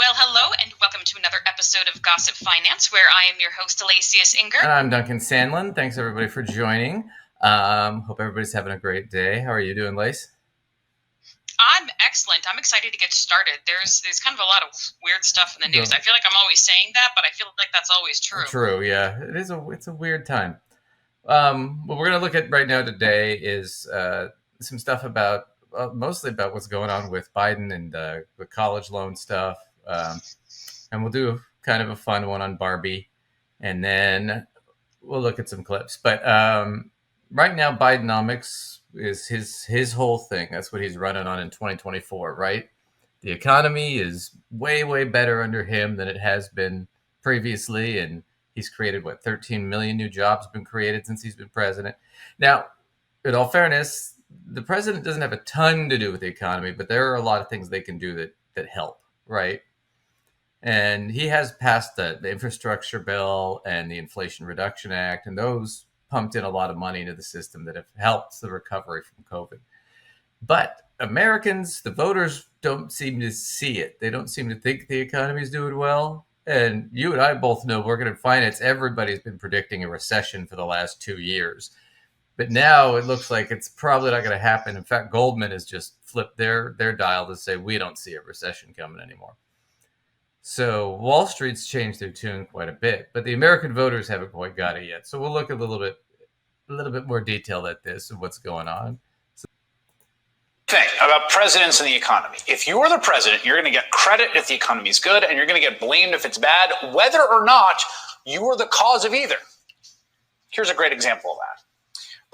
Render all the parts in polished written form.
Well, hello, and welcome to another episode of Gossip Finance, where I am your host, Alacius Inger. And I'm Duncan Sandlin. Thanks, everybody, for joining. Hope everybody's having a great day. How are you doing, Lace? I'm excellent. I'm excited to get started. There's kind of a lot of weird stuff in the news. I feel like I'm always saying that, but I feel like that's always true. True, yeah. It's a weird time. What we're going to look at right now today is some stuff about, mostly about what's going on with Biden and the college loan stuff. And we'll do kind of a fun one on Barbie. And then we'll look at some clips. But right now, Bidenomics is his whole thing. That's what he's running on in 2024, right? The economy is way, way better under him than it has been previously. And he's created, 13 million new jobs have been created since he's been president. Now, in all fairness, the president doesn't have a ton to do with the economy, but there are a lot of things they can do that help, right? And he has passed the infrastructure bill and the Inflation Reduction Act, and those pumped in a lot of money into the system that have helped the recovery from COVID. But Americans, the voters, don't seem to see it. They don't seem to think the economy is doing well. And you and I both know, working in finance, everybody's been predicting a recession for the last 2 years. But now it looks like it's probably not going to happen. In fact, Goldman has just flipped their dial to say we don't see a recession coming anymore. So Wall Street's changed their tune quite a bit, but the American voters haven't quite got it yet. So we'll look a little bit more detail at this and what's going on. Thing about presidents and the economy. If you are the president, you're going to get credit if the economy is good, and you're going to get blamed if it's bad, whether or not you are the cause of either. Here's a great example of that.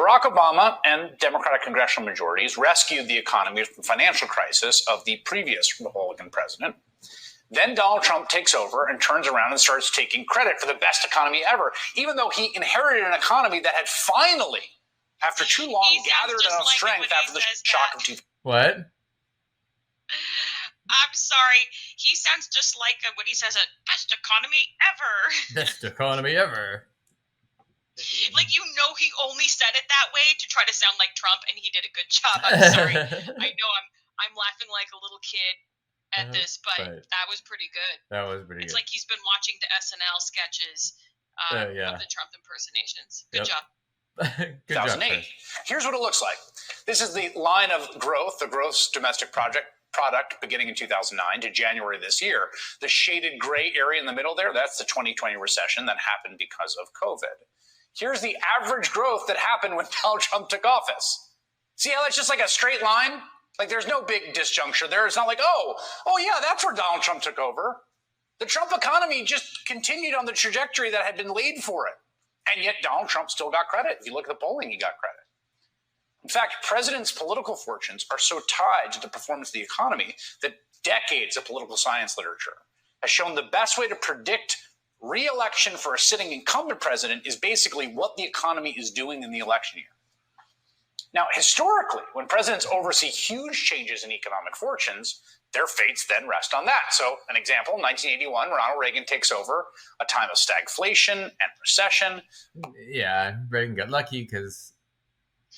Barack Obama and Democratic congressional majorities rescued the economy from the financial crisis of the previous Republican president. Then Donald Trump takes over and turns around and starts taking credit for the best economy ever, even though he inherited an economy that had finally, after too long, gathered enough strength after the shock of 2000. What? I'm sorry. He sounds just like when he says best economy ever. Best economy ever. Like, he only said it that way to try to sound like Trump, and he did a good job. I'm sorry. I know I'm laughing like a little kid at this, but that was pretty good. It's like he's been watching the SNL sketches of the Trump impersonations. Good job. Good 2008. job, Here's what it looks like. This is the line of growth, the gross domestic product beginning in 2009 to January this year. The shaded gray area in the middle there, that's the 2020 recession that happened because of COVID. Here's the average growth that happened when Donald Trump took office. See how that's just like a straight line? Like, there's no big disjuncture there. It's not like, oh yeah, that's where Donald Trump took over. The Trump economy just continued on the trajectory that had been laid for it. And yet Donald Trump still got credit. If you look at the polling, he got credit. In fact, presidents' political fortunes are so tied to the performance of the economy that decades of political science literature has shown the best way to predict re-election for a sitting incumbent president is basically what the economy is doing in the election year. Now, historically, when presidents oversee huge changes in economic fortunes, their fates then rest on that. So, an example, 1981, Ronald Reagan takes over a time of stagflation and recession. Yeah, Reagan got lucky because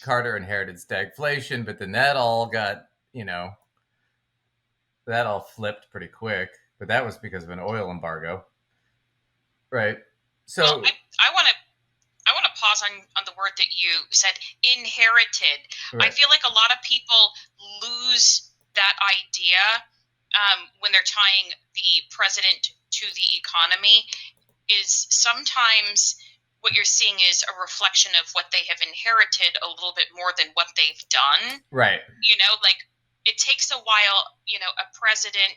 Carter inherited stagflation, but then that all got, that all flipped pretty quick. But that was because of an oil embargo, right? So well, I want to pause on the word that you said, inherited. Right. I feel like a lot of people lose that idea when they're tying the president to the economy. Is sometimes what you're seeing is a reflection of what they have inherited a little bit more than what they've done. Right. Like, it takes a while, a president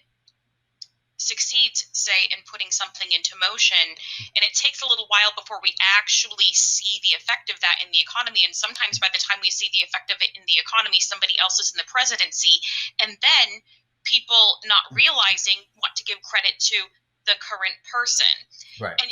succeeds, say, in putting something into motion, and it takes a little while before we actually see the effect of that in the economy. And sometimes by the time we see the effect of it in the economy, somebody else is in the presidency, and then people not realizing what to give credit to the current person. Right. And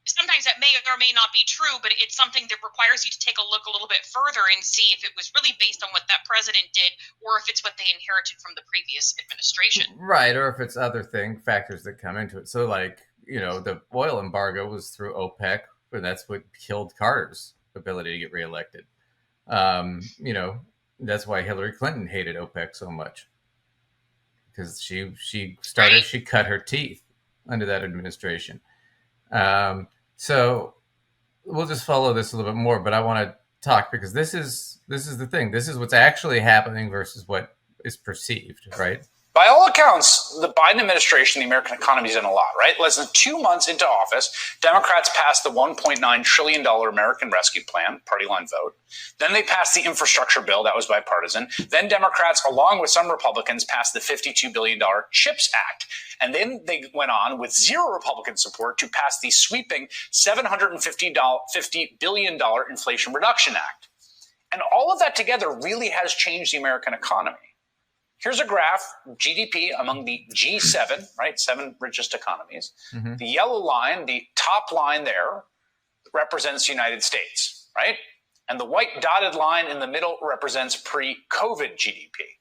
sometimes that may or may not be true, but it's something that requires you to take a look a little bit further and see if it was really based on what that president did, or if it's what they inherited from the previous administration. Right, or if it's other factors that come into it. So, the oil embargo was through OPEC, and that's what killed Carter's ability to get reelected. That's why Hillary Clinton hated OPEC so much. because she cut her teeth under that administration. So we'll just follow this a little bit more, but I want to talk because this is the thing. This is what's actually happening versus what is perceived, right? By all accounts, the Biden administration, the American economy is in a lot, right? Less than 2 months into office, Democrats passed the $1.9 trillion American Rescue Plan, party line vote. Then they passed the infrastructure bill, that was bipartisan. Then Democrats, along with some Republicans, passed the $52 billion CHIPS Act. And then they went on with zero Republican support to pass the sweeping $750 billion Inflation Reduction Act. And all of that together really has changed the American economy. Here's a graph, GDP among the G7, right? 7 richest economies. Mm-hmm. The yellow line, the top line there, represents the United States, right? And the white dotted line in the middle represents pre-COVID GDP.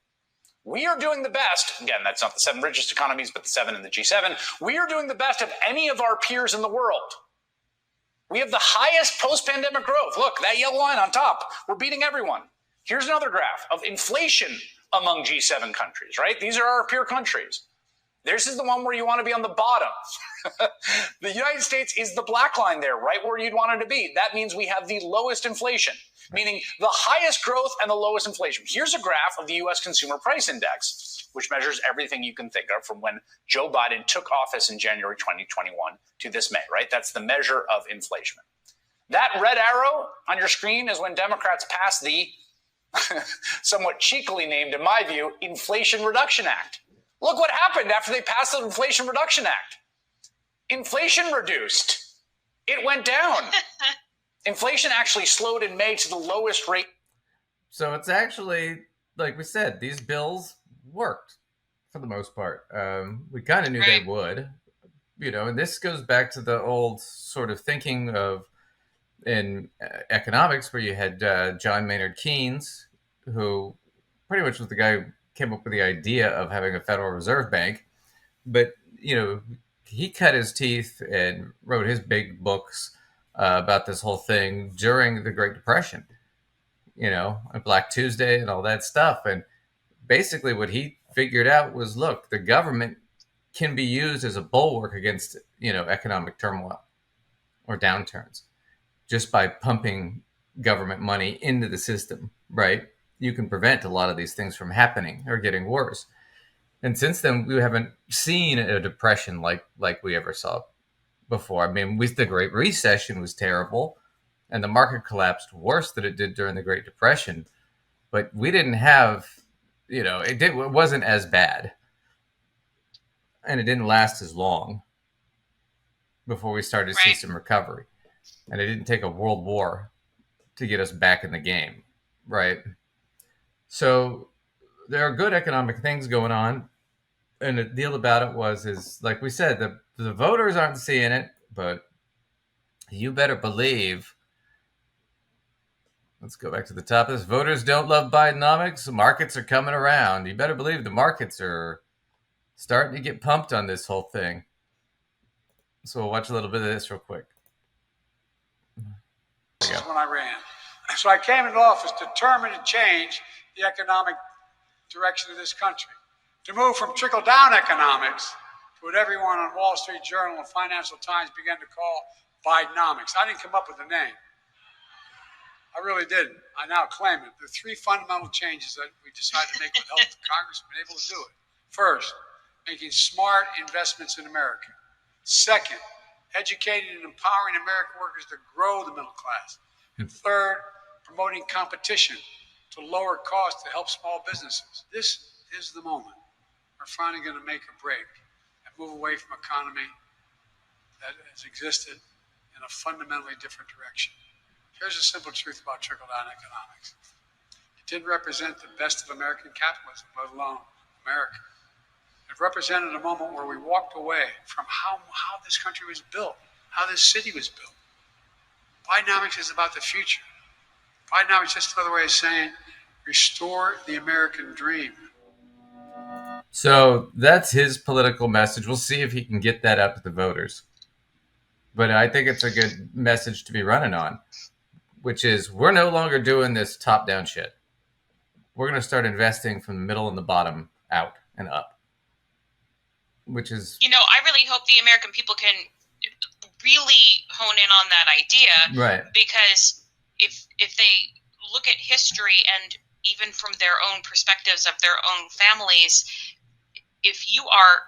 We are doing the best. Again, that's not the 7 richest economies, but the 7 in the G7. We are doing the best of any of our peers in the world. We have the highest post-pandemic growth. Look, that yellow line on top. We're beating everyone. Here's another graph of inflation among G7 countries, right? These are our peer countries. This is the one where you want to be on the bottom. The United States is the black line there, right where you'd want it to be. That means we have the lowest inflation, meaning the highest growth and the lowest inflation. Here's a graph of the U.S. Consumer Price Index, which measures everything you can think of from when Joe Biden took office in January 2021 to this May, right? That's the measure of inflation. That red arrow on your screen is when Democrats passed the somewhat cheekily named, in my view, Inflation Reduction Act. Look what happened after they passed the Inflation Reduction Act. Inflation reduced. It went down. Inflation actually slowed in May to the lowest rate. So it's actually, like we said, these bills worked for the most part. We kind of knew they would, and this goes back to the old sort of thinking of in economics where you had John Maynard Keynes, who pretty much was the guy who came up with the idea of having a Federal Reserve Bank. But, he cut his teeth and wrote his big books about this whole thing during the Great Depression, and Black Tuesday and all that stuff. And basically what he figured out was, look, the government can be used as a bulwark against, economic turmoil or downturns. Just by pumping government money into the system, right? You can prevent a lot of these things from happening or getting worse. And since then, we haven't seen a depression like we ever saw before. I mean, the Great Recession was terrible, and the market collapsed worse than it did during the Great Depression. But we didn't have, it wasn't as bad, and it didn't last as long before we started to see some recovery. And it didn't take a world war to get us back in the game, right? So there are good economic things going on. And the deal about it is like we said, the voters aren't seeing it, but you better believe, let's go back to the top of this, voters don't love Bidenomics. The markets are coming around. You better believe the markets are starting to get pumped on this whole thing. So we'll watch a little bit of this real quick. This is when I ran. So I came into office determined to change the economic direction of this country, to move from trickle-down economics to what everyone on Wall Street Journal and Financial Times began to call Bidenomics. I didn't come up with the name. I really didn't. I now claim it. There are 3 fundamental changes that we decided to make with help of Congress and been able to do it. First, making smart investments in America. Second, educating and empowering American workers to grow the middle class. And third, promoting competition to lower costs to help small businesses. This is the moment. We're finally going to make a break and move away from an economy that has existed in a fundamentally different direction. Here's a simple truth about trickle-down economics. It didn't represent the best of American capitalism, let alone America. It represented a moment where we walked away from how this country was built, how this city was built. Bidenomics is about the future. Bidenomics is just another way of saying, restore the American dream. So that's his political message. We'll see if he can get that out to the voters. But I think it's a good message to be running on, which is we're no longer doing this top-down shit. We're going to start investing from the middle and the bottom out and up. which is, I really hope the American people can really hone in on that idea, right. Because if they look at history and even from their own perspectives of their own families, if you are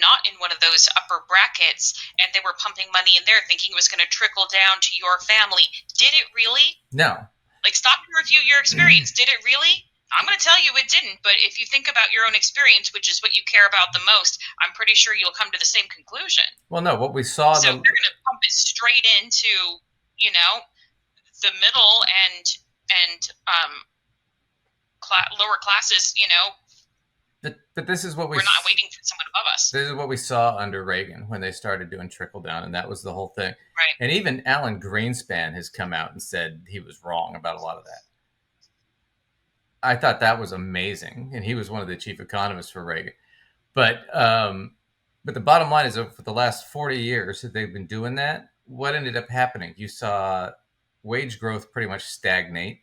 not in one of those upper brackets and they were pumping money in there thinking it was going to trickle down to your family, did it really? No. Like, stop and review your experience. Did it really? I'm going to tell you it didn't, but if you think about your own experience, which is what you care about the most, I'm pretty sure you'll come to the same conclusion. Well, no, what we saw. So they're going to pump it straight into, the middle and lower classes. But this is what we're not waiting for someone above us. This is what we saw under Reagan when they started doing trickle down, and that was the whole thing. Right. And even Alan Greenspan has come out and said he was wrong about a lot of that. I thought that was amazing, and he was one of the chief economists for Reagan. But the bottom line is, for the last 40 years that they've been doing that, what ended up happening? You saw wage growth pretty much stagnate,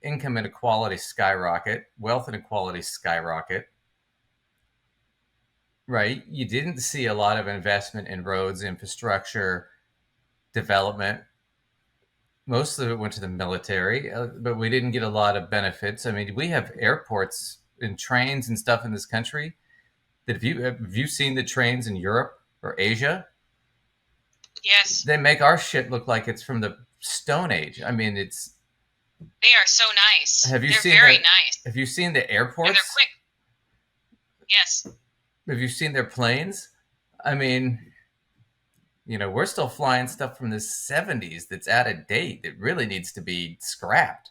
income inequality skyrocket, wealth inequality skyrocket. Right? You didn't see a lot of investment in roads, infrastructure, development. Most of it went to the military, but we didn't get a lot of benefits. I mean, we have airports and trains and stuff in this country that have you seen the trains in Europe or Asia? Yes. They make our shit look like it's from the Stone Age. I mean, they are so nice. They're very nice. Have you seen the airports? And they're quick. Yes. Have you seen their planes? I mean, we're still flying stuff from the 70s that's out of date that really needs to be scrapped.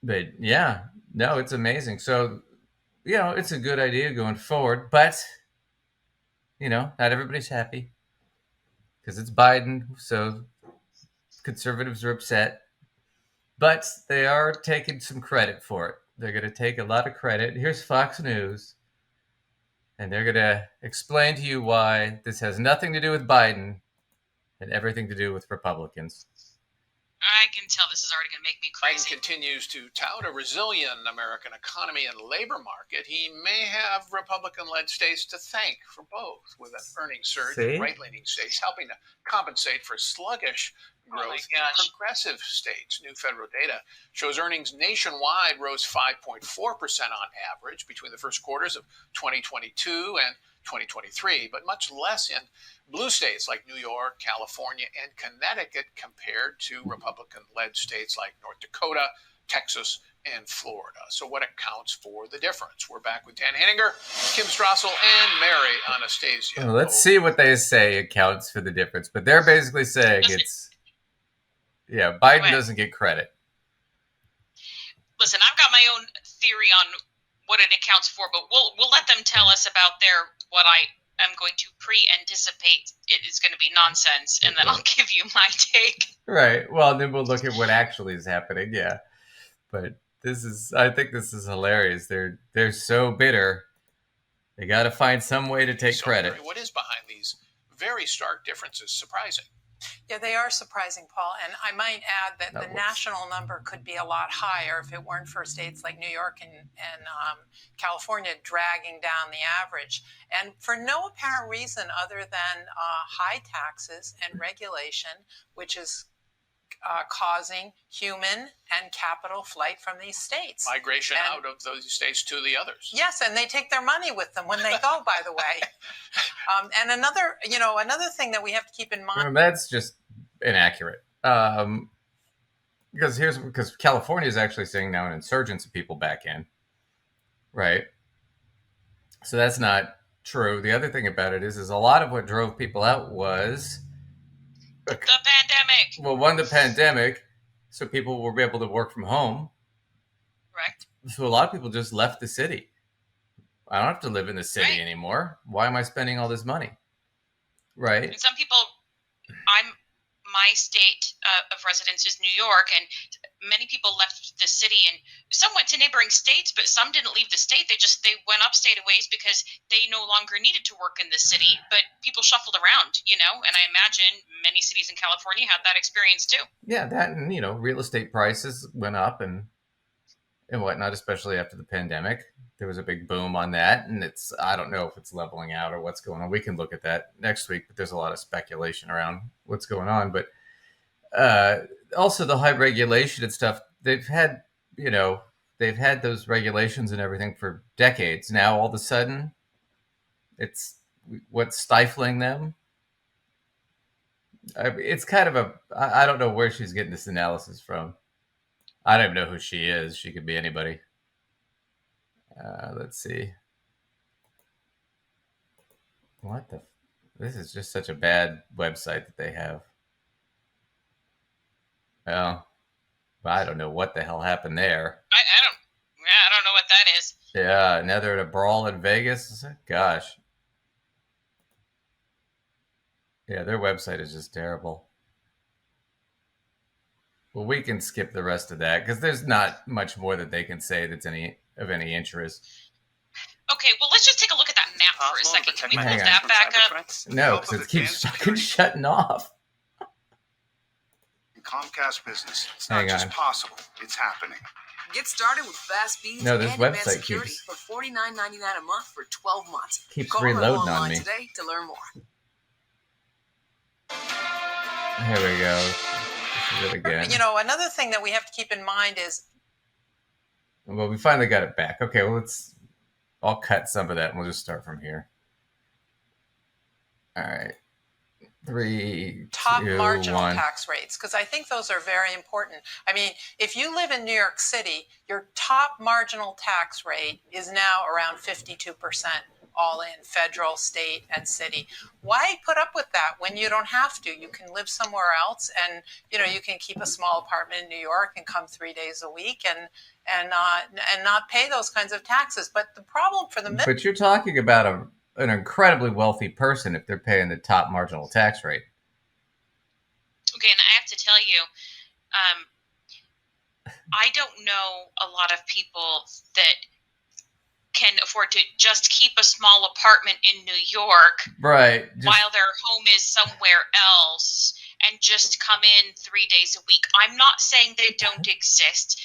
But yeah, no, it's amazing. So, it's a good idea going forward. But, not everybody's happy because it's Biden. So conservatives are upset. But they are taking some credit for it. They're going to take a lot of credit. Here's Fox News. And they're going to explain to you why this has nothing to do with Biden and everything to do with Republicans. I can tell this is already going to make me crazy. Biden continues to tout a resilient American economy and labor market. He may have Republican-led states to thank for both, with an earnings surge in right-leaning states helping to compensate for sluggish growth in progressive states. New federal data shows earnings nationwide rose 5.4% on average between the first quarters of 2022 and 2023, but much less in blue states like New York, California, and Connecticut compared to Republican-led states like North Dakota, Texas, and Florida. So what accounts for the difference? We're back with Dan Henninger, Kim Strassel, and Mary Anastasia. Well, let's see what they say accounts for the difference. But they're basically saying Biden doesn't get credit. Listen, I've got my own theory on what it accounts for, but we'll let them tell us about what I am going to pre-anticipate it is going to be nonsense, and then I'll give you my take. Right. Well, then we'll look at what actually is happening. Yeah. But I think this is hilarious. They're so bitter. They got to find some way to take credit. What is behind these very stark differences? Surprising. Yeah, they are surprising, Paul. And I might add that the national number could be a lot higher if it weren't for states like New York and California dragging down the average. And for no apparent reason other than high taxes and regulation, which is causing human and capital flight from these states. Migration out of those states to the others. Yes, and they take their money with them when they go, by the way. And another thing that we have to keep in mind. That's just inaccurate. Because California is actually seeing now an insurgence of people back in. Right? So that's not true. The other thing about it is a lot of what drove people out was the pandemic. Well, the pandemic, so people will be able to work from home. Right. So a lot of people just left the city. I don't have to live in the city anymore. Why am I spending all this money? Right. And some people, my state of residence is New York, and many people left the city, and some went to neighboring states, but some didn't leave the state. They went upstate a ways because they no longer needed to work in the city, but people shuffled around, and I imagine many cities in California had that experience too. Yeah, that, and real estate prices went up, and and whatnot, especially after the pandemic. There was a big boom on that, and I don't know if it's leveling out or what's going on. We can look at that next week, but there's a lot of speculation around what's going on. But also the high regulation and stuff, they've had those regulations and everything for decades. Now all of a sudden it's what's stifling them. It's kind of I don't know where she's getting this analysis from. I don't even know who she is. She could be anybody. Let's see. This is just such a bad website that they have. Well, I don't know what the hell happened there. I don't know what that is. Yeah, now they're at a brawl in Vegas. Gosh. Yeah, their website is just terrible. Well, we can skip the rest of that because there's not much more that they can say that's of any interest. Okay, well, let's just take a look at that map for a second. Can we pull that back up? No, because it keeps fucking shutting off. Comcast Business. It's not just possible; it's happening. Get started with fast speeds no, this and website security for $49.99 a month for 12 months. Keeps Call reloading on me today to learn more. Here we go. This is it again. You know, another thing that we have to keep in mind is. Well, we finally got it back. Okay, well, I'll cut some of that and we'll just start from here. All right. 3, top 2, marginal 1. tax rates, because I think those are very important. I mean, if you live in New York City, your top marginal tax rate is now around 52%, all in federal, state, and city. Why put up with that when you don't have to? You can live somewhere else, and you can keep a small apartment in New York and come 3 days a week and not pay those kinds of taxes. But the problem for the But you're talking about an incredibly wealthy person if they're paying the top marginal tax rate. Okay, and I have to tell you, I don't know a lot of people that can afford to just keep a small apartment in New York, right? While their home is somewhere else, and just come in 3 days a week. I'm not saying they don't exist.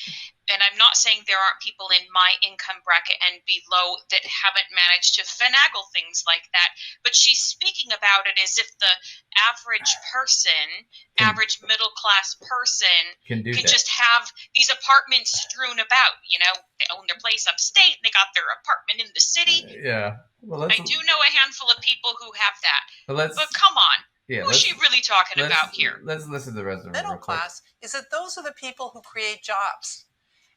And I'm not saying there aren't people in my income bracket and below that haven't managed to finagle things like that. But she's speaking about it as if the average person, average middle class person, can just have these apartments strewn about. They own their place upstate and they got their apartment in the city. Yeah. Well, I do know a handful of people who have that. But come on. Yeah, who's she really talking about here? Let's listen to the rest of it. Middle class is that those are the people who create jobs.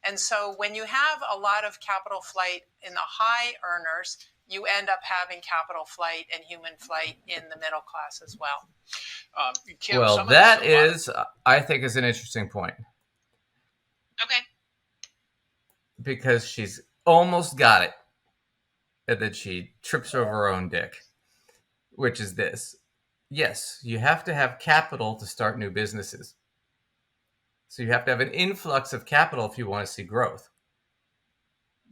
And so when you have a lot of capital flight in the high earners, you end up having capital flight and human flight in the middle class as well. Kim, well, that is, I think, is an interesting point. Okay. Because she's almost got it. And then she trips over her own dick, which is this. Yes, you have to have capital to start new businesses. So you have to have an influx of capital if you want to see growth,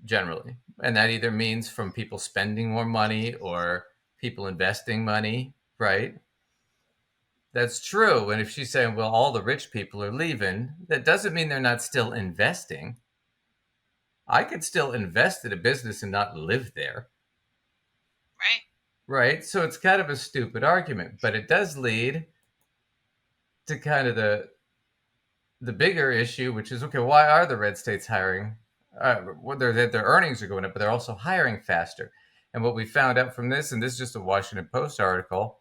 generally. And that either means from people spending more money or people investing money, right? That's true. And if she's saying, well, all the rich people are leaving, that doesn't mean they're not still investing. I could still invest in a business and not live there. Right. Right? So it's kind of a stupid argument, but it does lead to kind of the bigger issue, which is, okay, why are the red states hiring? Their earnings are going up, but they're also hiring faster. And what we found out from this, and this is just a Washington Post article,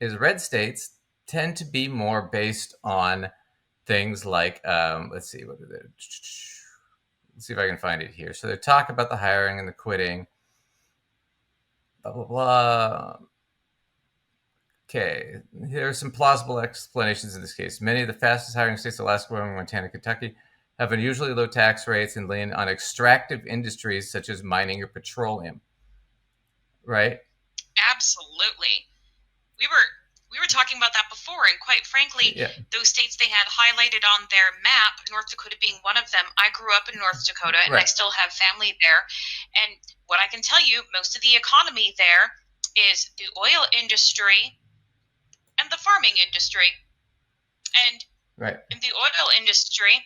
is red states tend to be more based on things like, let's see if I can find it here. So they talk about the hiring and the quitting, blah, blah, blah. Okay, here are some plausible explanations in this case. Many of the fastest hiring states, Alaska, Wyoming, Montana, Kentucky, have unusually low tax rates and lean on extractive industries such as mining or petroleum. Right? Absolutely. We were talking about that before, and quite frankly, those states they had highlighted on their map, North Dakota being one of them. I grew up in North Dakota, and I still have family there. And what I can tell you, most of the economy there is the oil industry and the farming industry. And in the oil industry,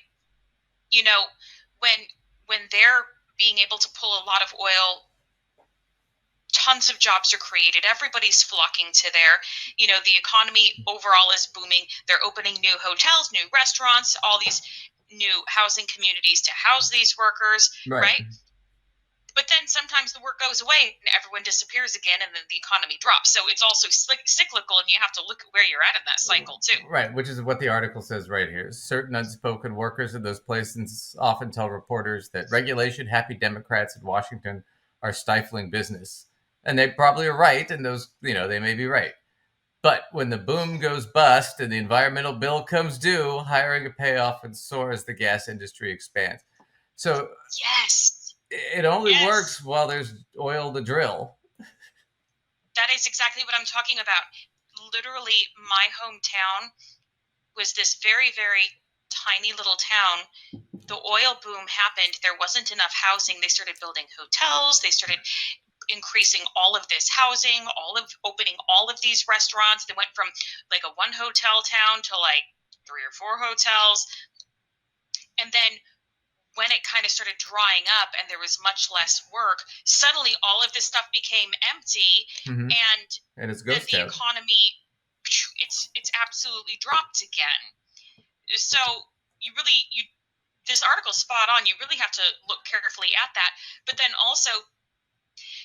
when when they're being able to pull a lot of oil, tons of jobs are created. Everybody's flocking to there. The economy overall is booming. They're opening new hotels, new restaurants, all these new housing communities to house these workers, right? But then sometimes the work goes away and everyone disappears again, and then the economy drops. So it's also cyclical, and you have to look at where you're at in that cycle too. Right, which is what the article says right here. Certain unspoken workers in those places often tell reporters that regulation-happy Democrats in Washington are stifling business. And they probably are right, and those, they may be right. But when the boom goes bust and the environmental bill comes due, hiring a payoff and soar as the gas industry expands. So yes, it only works while there's oil to drill. That is exactly what I'm talking about. Literally, my hometown was this very, very tiny little town. The oil boom happened. There wasn't enough housing. They started building hotels. They started increasing all of this housing, opening all of these restaurants. They went from like a one hotel town to like 3 or 4 hotels. And then when it kind of started drying up and there was much less work, suddenly all of this stuff became empty, and it's then the economy, it's absolutely dropped again. So this article's spot on. You really have to look carefully at that. But then also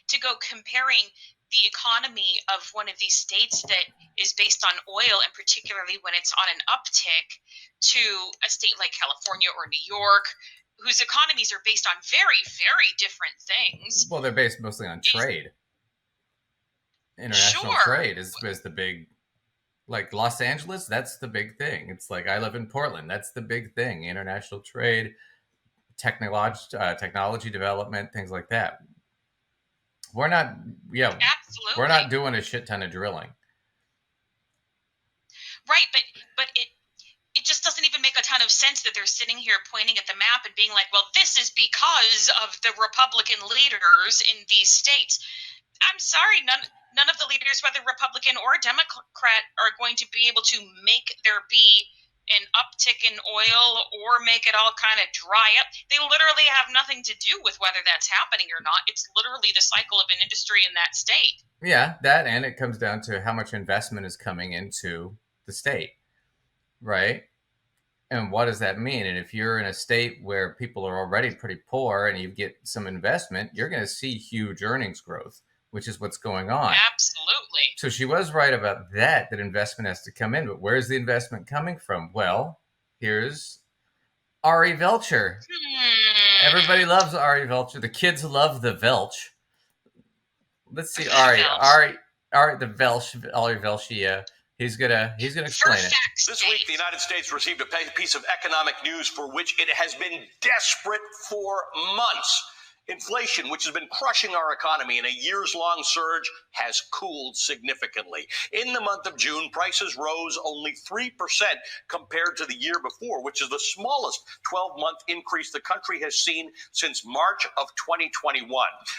to go comparing the economy of one of these states that is based on oil, and particularly when it's on an uptick, to a state like California or New York, whose economies are based on very, very different things. Well, they're based mostly on trade. International trade is the big, like Los Angeles, that's the big thing. It's like I live in Portland. That's the big thing. International trade, technology development, things like that. We're not, absolutely. We're not doing a shit ton of drilling. Right, but it just doesn't even make a ton of sense that they're sitting here pointing at the map and being like, well, this is because of the Republican leaders in these states. I'm sorry, none of the leaders, whether Republican or Democrat, are going to be able to make there be an uptick in oil or make it all kind of dry up. They literally have nothing to do with whether that's happening or not. It's literally the cycle of an industry in that state. Yeah, that, and it comes down to how much investment is coming into the state, right? And what does that mean? And if you're in a state where people are already pretty poor and you get some investment, you're going to see huge earnings growth, which is what's going on. Absolutely. So she was right about that investment has to come in. But where's the investment coming from? Well, here's Ari Velcher. Everybody loves Ari Velcher. The kids love the Velch. Let's see, Ari the Velch, Ari Velch. He's gonna explain it. This week, the United States received a piece of economic news for which it has been desperate for months. Inflation, which has been crushing our economy in a years-long surge, has cooled significantly. In the month of June, prices rose only 3% compared to the year before, which is the smallest 12-month increase the country has seen since March of 2021.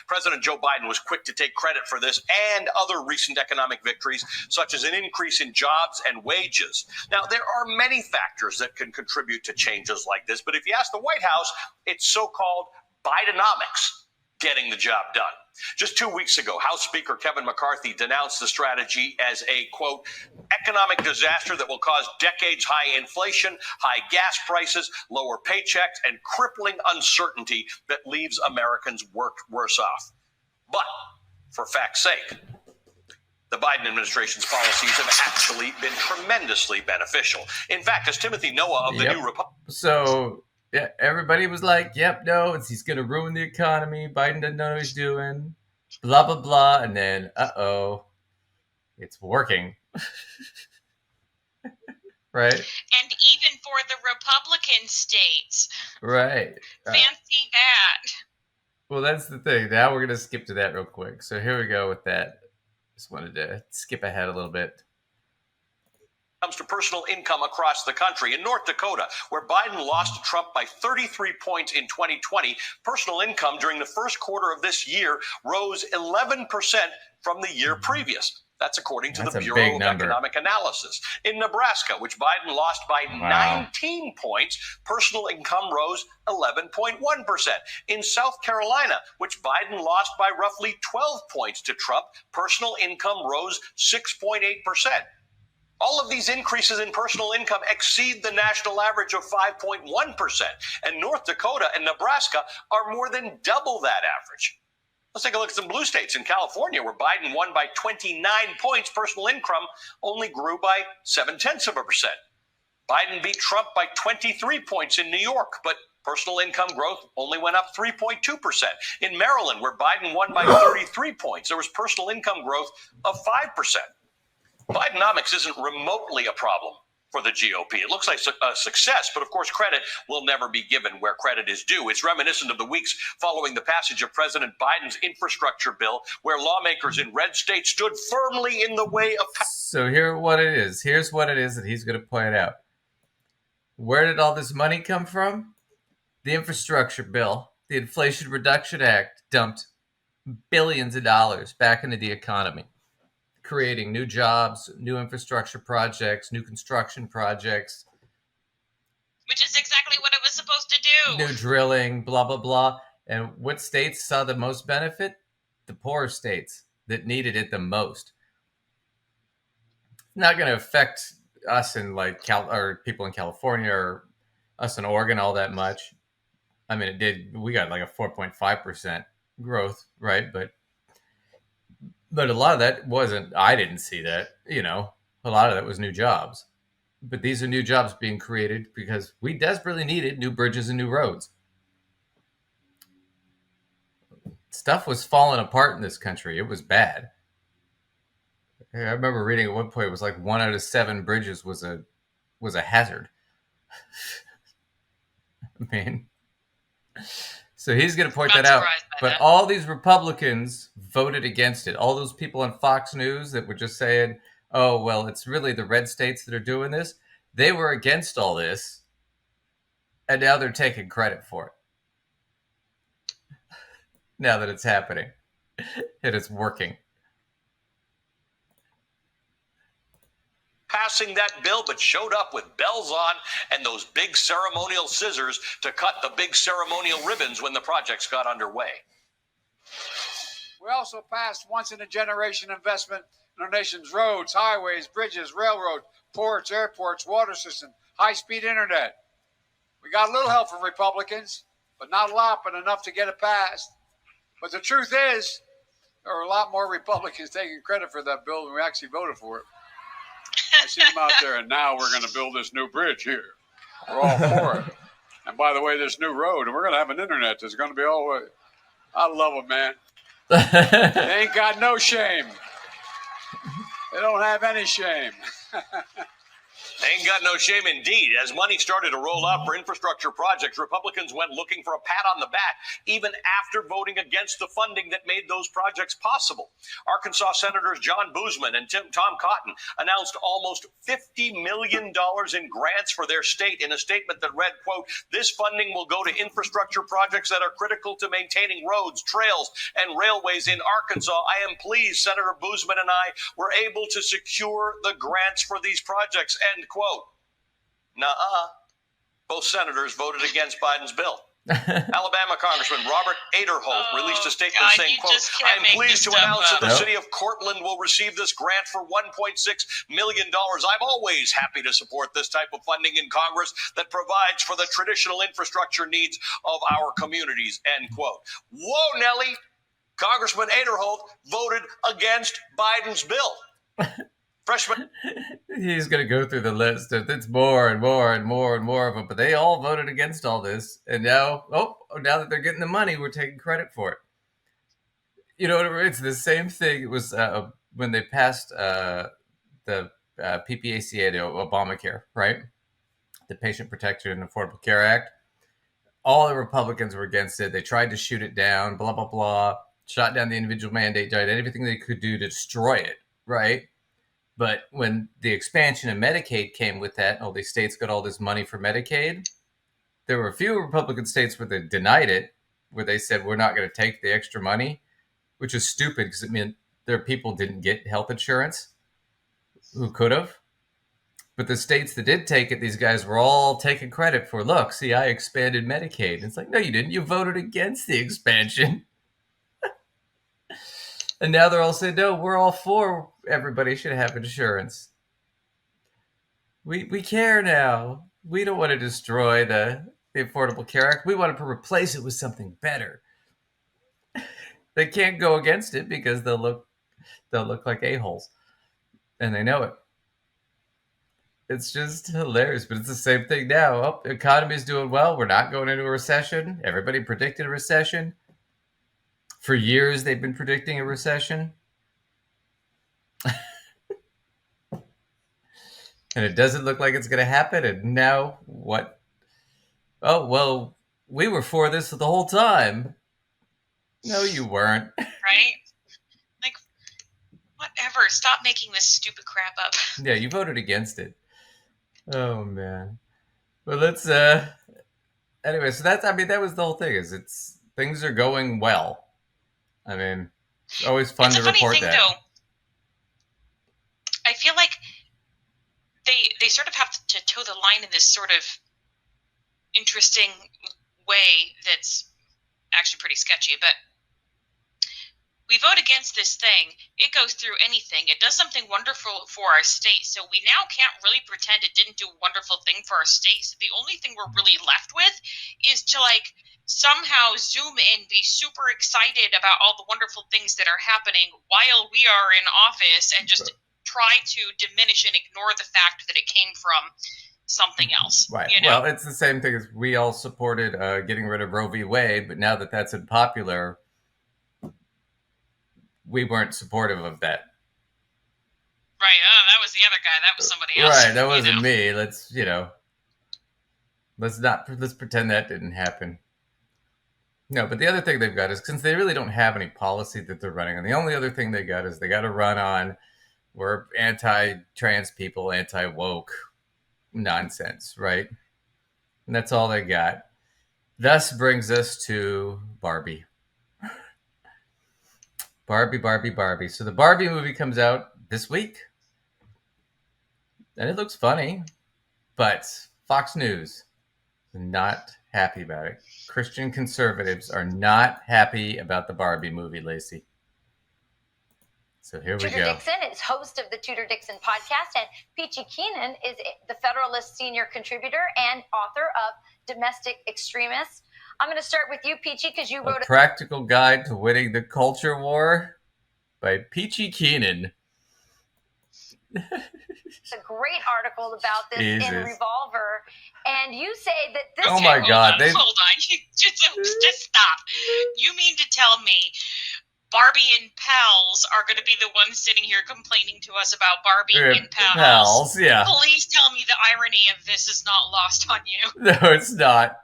President Joe Biden was quick to take credit for this and other recent economic victories, such as an increase in jobs and wages. Now, there are many factors that can contribute to changes like this, but if you ask the White House, it's so-called Bidenomics getting the job done. Just 2 weeks ago, House Speaker Kevin McCarthy denounced the strategy as a, quote, economic disaster that will cause decades-high inflation, high gas prices, lower paychecks, and crippling uncertainty that leaves Americans worse off. But, for fact's sake, the Biden administration's policies have actually been tremendously beneficial. In fact, as Timothy Noah of the New Repubs... So... yeah, everybody was like, yep, no, he's going to ruin the economy. Biden doesn't know what he's doing. Blah, blah, blah. And then, it's working. Right? And even for the Republican states. Right. Fancy that. Well, that's the thing. Now we're going to skip to that real quick. So here we go with that. Just wanted to skip ahead a little bit. Comes to personal income across the country. In North Dakota, where Biden lost to Trump by 33 points in 2020, personal income during the first quarter of this year rose 11% from the year previous. That's according to That's the a Bureau big of number. Economic Analysis. In Nebraska, which Biden lost by 19 points, personal income rose 11.1%. In South Carolina, which Biden lost by roughly 12 points to Trump, personal income rose 6.8%. All of these increases in personal income exceed the national average of 5.1%, and North Dakota and Nebraska are more than double that average. Let's take a look at some blue states. In California, where Biden won by 29 points, personal income only grew by 0.7%. Biden beat Trump by 23 points in New York, but personal income growth only went up 3.2%. In Maryland, where Biden won by 33 points, there was personal income growth of 5%. Bidenomics isn't remotely a problem for the GOP. It looks like a success, but of course credit will never be given where credit is due. It's reminiscent of the weeks following the passage of President Biden's infrastructure bill, where lawmakers in red states stood firmly in the way of... So here's what it is that he's going to point out. Where did all this money come from? The infrastructure bill, the Inflation Reduction Act, dumped billions of dollars back into the economy, creating new jobs, new infrastructure projects, new construction projects. Which is exactly what it was supposed to do. New drilling, blah, blah, blah. And what states saw the most benefit? The poorer states that needed it the most. It's not going to affect us in or people in California or us in Oregon all that much. I mean, it did. We got like a 4.5% growth, right? But a lot of that wasn't, I didn't see that, a lot of that was new jobs. But these are new jobs being created because we desperately needed new bridges and new roads. Stuff was falling apart in this country. It was bad. I remember reading at one point, it was like 1 out of 7 bridges was a hazard. I mean, so he's going to point that out. But all these Republicans voted against it. All those people on Fox News that were just saying, oh, well, it's really the red states that are doing this. They were against all this. And now they're taking credit for it. Now that it's happening. And it's working. Passing that bill, but showed up with bells on and those big ceremonial scissors to cut the big ceremonial ribbons when the projects got underway. We also passed once-in-a-generation investment in our nation's roads, highways, bridges, railroads, ports, airports, water system, high-speed internet. We got a little help from Republicans, but not a lot, but enough to get it passed. But the truth is, there are a lot more Republicans taking credit for that bill than we actually voted for it. I see them out there, and now we're going to build this new bridge here. We're all for it. And by the way, this new road, and we're going to have an internet that's going to be all the way. I love them, man. They ain't got no shame. They don't have any shame. They ain't got no shame indeed. As money started to roll out for infrastructure projects, Republicans went looking for a pat on the back, even after voting against the funding that made those projects possible. Arkansas Senators John Boozman and Tom Cotton announced almost $50 million in grants for their state in a statement that read, quote, "This funding will go to infrastructure projects that are critical to maintaining roads, trails, and railways in Arkansas. I am pleased Senator Boozman and I were able to secure the grants for these projects," end quote. Nuh-uh. Both senators voted against Biden's bill. Alabama Congressman Robert Aderholt released a statement saying, quote, "I am pleased to announce that the city of Cortland will receive this grant for $1.6 million. I'm always happy to support this type of funding in Congress that provides for the traditional infrastructure needs of our communities," end quote. Whoa, Nelly. Congressman Aderholt voted against Biden's bill. Freshman. He's going to go through the list. It's more and more and more and more of them. But they all voted against all this. And now, now that they're getting the money, we're taking credit for it. It's the same thing. It was when they passed the PPACA, the Obamacare, right? The Patient Protection and Affordable Care Act. All the Republicans were against it. They tried to shoot it down, blah, blah, blah. Shot down the individual mandate, did everything they could do to destroy it, right? But when the expansion of Medicaid came with that, all these states got all this money for Medicaid, there were a few Republican states where they denied it, where they said, we're not going to take the extra money, which is stupid because it meant their people didn't get health insurance who could have. But the states that did take it, these guys were all taking credit for, look, see, I expanded Medicaid. It's like, no, you didn't. You voted against the expansion. And now they're all saying, no, we're all for everybody should have insurance. We care now. We don't want to destroy the Affordable Care Act. We want to replace it with something better. They can't go against it because they'll look like a-holes. And they know it. It's just hilarious, but it's the same thing now. Oh, the economy's doing well. We're not going into a recession. Everybody predicted a recession. For years, they've been predicting a recession. And it doesn't look like it's going to happen. And now what? Oh, well, we were for this the whole time. No, you weren't. Right? Like, whatever. Stop making this stupid crap up. Yeah, you voted against it. Oh, man. Well, let's, anyway, so that was the whole thing, is things are going well. I mean, it's always fun to report that. It's a funny thing, though. I feel like they sort of have to toe the line in this sort of interesting way that's actually pretty sketchy, but we vote against this thing. It goes through anything. It does something wonderful for our state. So we now can't really pretend it didn't do a wonderful thing for our state. So the only thing we're really left with is to somehow zoom in, be super excited about all the wonderful things that are happening while we are in office, and just try to diminish and ignore the fact that it came from something else. Right. You know? Well, it's the same thing as we all supported getting rid of Roe v. Wade, but now that that's unpopular, we weren't supportive of that. Right. Oh, that was the other guy. That was somebody else. Right. That wasn't me. Let's pretend that didn't happen. No, but the other thing they've got is, since they really don't have any policy that they're running on, the only other thing they got is they got to run on, we're anti-trans people, anti-woke nonsense, right? And that's all they got. Thus brings us to Barbie. Barbie. So the Barbie movie comes out this week. And it looks funny. But Fox News is not happy about it. Christian conservatives are not happy about the Barbie movie, Lacey. So here we go. Tudor Dixon is host of the Tudor Dixon podcast, and Peachy Keenan is the Federalist senior contributor and author of Domestic Extremists. I'm going to start with you, Peachy, because you wrote a practical guide to winning the culture war by Peachy Keenan. It's a great article about this in Revolver, and you say that this. Oh my God! Hold on, just stop. You mean to tell me Barbie and pals are going to be the ones sitting here complaining to us about Barbie and pals? Yeah. Please tell me the irony of this is not lost on you. No, it's not.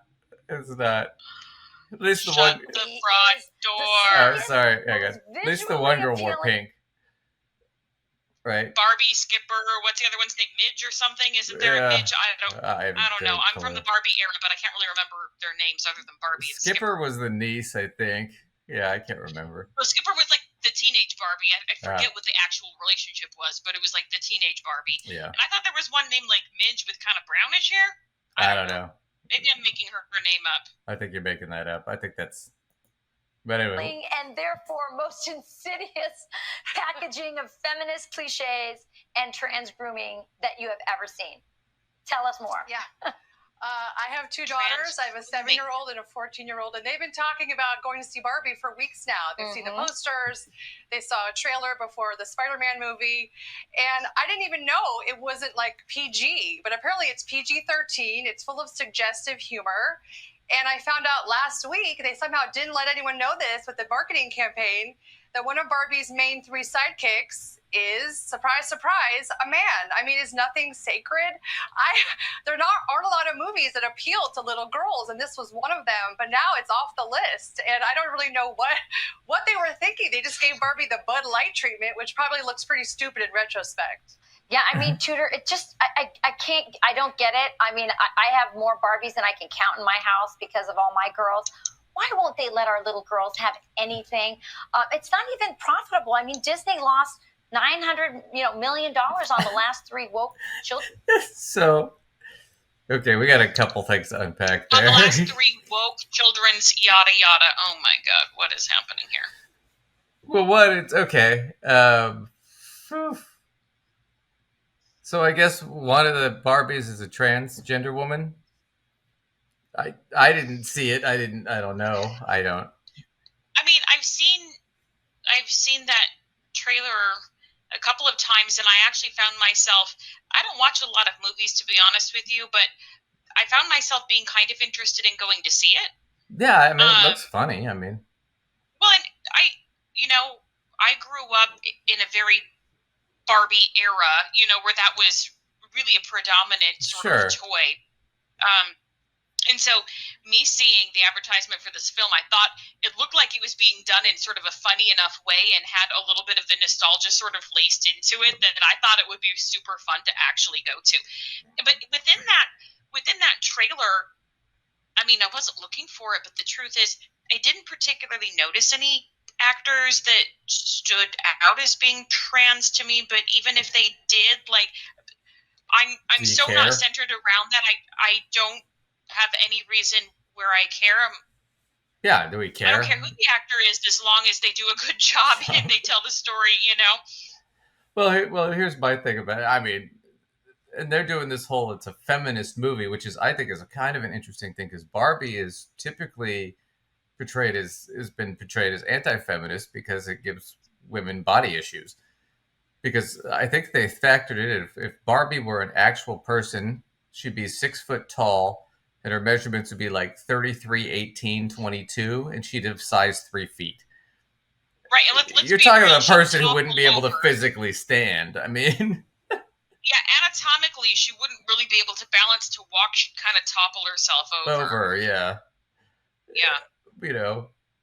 It's not. At least the Shut the front door. Oh, sorry. At least the one girl wore pink. Right. Barbie, Skipper, or what's the other one's name? Midge or something? Isn't there a Midge? I don't know. I'm from the Barbie era, but I can't really remember their names other than Barbie and Skipper was the niece, I think. Yeah, I can't remember. Well, Skipper was the teenage Barbie. I forget what the actual relationship was, but it was the teenage Barbie. Yeah. And I thought there was one named Midge with kind of brownish hair. I don't know. Maybe I'm making her name up. I think you're making that up. I think that's... But anyway. And therefore most insidious packaging of feminist cliches and trans grooming that you have ever seen. Tell us more. Yeah. I have two daughters. I have a 7-year-old and a 14-year-old, and they've been talking about going to see Barbie for weeks now. They've seen the posters. They saw a trailer before the Spider-Man movie, and I didn't even know it wasn't PG, but apparently it's PG-13. It's full of suggestive humor. And I found out last week, they somehow didn't let anyone know this with the marketing campaign, that one of Barbie's main 3 sidekicks is, surprise, surprise, a man. I mean, is nothing sacred? There aren't a lot of movies that appeal to little girls, and this was one of them, but now it's off the list, and I don't really know what they were thinking. They just gave Barbie the Bud Light treatment, which probably looks pretty stupid in retrospect. Yeah, I mean, Tudor, it just, I don't get it. I mean, I have more Barbies than I can count in my house because of all my girls. Why won't they let our little girls have anything? It's not even profitable. I mean, Disney lost $900 million on the last 3 woke children. So, okay, we got a couple things to unpack there. On the last 3 woke children's yada yada. Oh my God, what is happening here? Well, what? It's okay. So I guess one of the Barbies is a transgender woman. I didn't see it. I don't know. I don't. I mean, I've seen that trailer a couple of times, and I actually found myself. I don't watch a lot of movies, to be honest with you, but I found myself being kind of interested in going to see it. Yeah, I mean, it looks funny. I mean, well, and I grew up in a very Barbie era, where that was really a predominant sort of toy. And so me seeing the advertisement for this film, I thought it looked like it was being done in sort of a funny enough way and had a little bit of the nostalgia sort of laced into it that I thought it would be super fun to actually go to. But within that trailer, I mean, I wasn't looking for it, but the truth is I didn't particularly notice any actors that stood out as being trans to me. But even if they did, like, I'm so care? not centered around that. I don't have any reason where I care. Yeah, do we care? I don't care who the actor is, as long as they do a good job and they tell the story, Well, here's my thing about it. I mean, and they're doing this whole, it's a feminist movie, which is, I think, is a kind of an interesting thing, because Barbie is typically has been portrayed as anti-feminist because it gives women body issues. Because I think they factored it in. If Barbie were an actual person, she'd be 6 foot tall, and her measurements would be like 33, 18, 22, and she'd have size 3 feet. Right, and let's You're talking about a person who wouldn't be able to physically stand. I mean... Yeah, anatomically, she wouldn't really be able to balance to walk. She'd kind of topple herself over. Yeah. Yeah.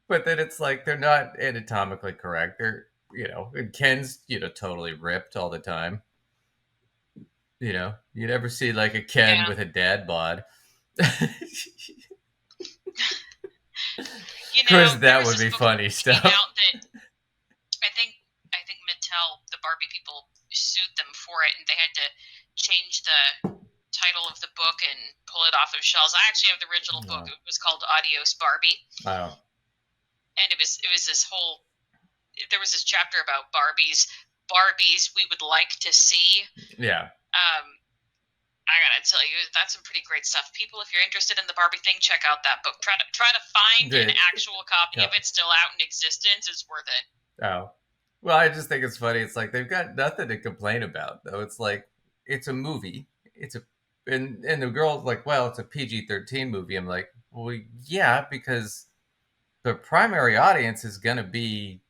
But then it's like they're not anatomically correct. They're, and Ken's, totally ripped all the time. You never see like a Ken with a dad bod. Because that would be funny stuff. I think Mattel, the Barbie people, sued them for it, and they had to change the title of the book and pull it off of shelves. I actually have the original book. It was called Adios Barbie. Wow. And it was this whole. There was this chapter about Barbies we would like to see. Yeah. I gotta tell you, that's some pretty great stuff. People, if you're interested in the Barbie thing, check out that book. Try to find an actual copy of it still out in existence. It's worth it. Oh. Well, I just think it's funny. It's like they've got nothing to complain about, though. It's like, it's a movie. And the girl's like, well, it's a PG-13 movie. I'm like, well, yeah, because the primary audience is going to be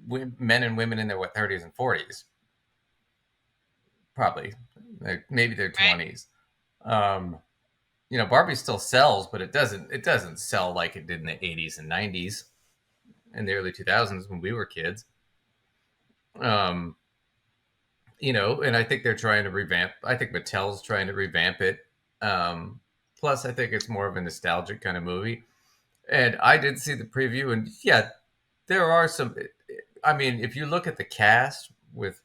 men and women in their 30s and 40s. Probably. Maybe their 20s. Barbie still sells, but it doesn't sell like it did in the 80s and 90s and the early 2000s when we were kids. And I think they're trying to revamp. I think Mattel's trying to revamp it. Plus, I think it's more of a nostalgic kind of movie. And I did see the preview, and yeah, there are some. I mean, if you look at the cast with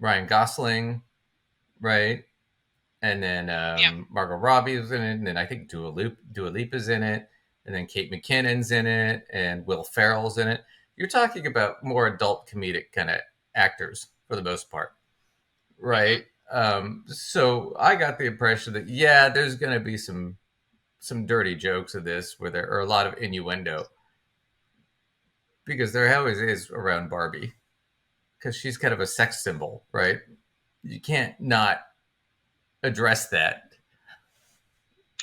Ryan Gosling, right, and then Margot Robbie is in it, and then I think Dua Lipa's in it, and then Kate McKinnon's in it, and Will Ferrell's in it. You're talking about more adult comedic kind of actors for the most part, right? So I got the impression that, yeah, there's going to be some dirty jokes of this where there are a lot of innuendo, because there always is around Barbie, because she's kind of a sex symbol, right? You can't not address that.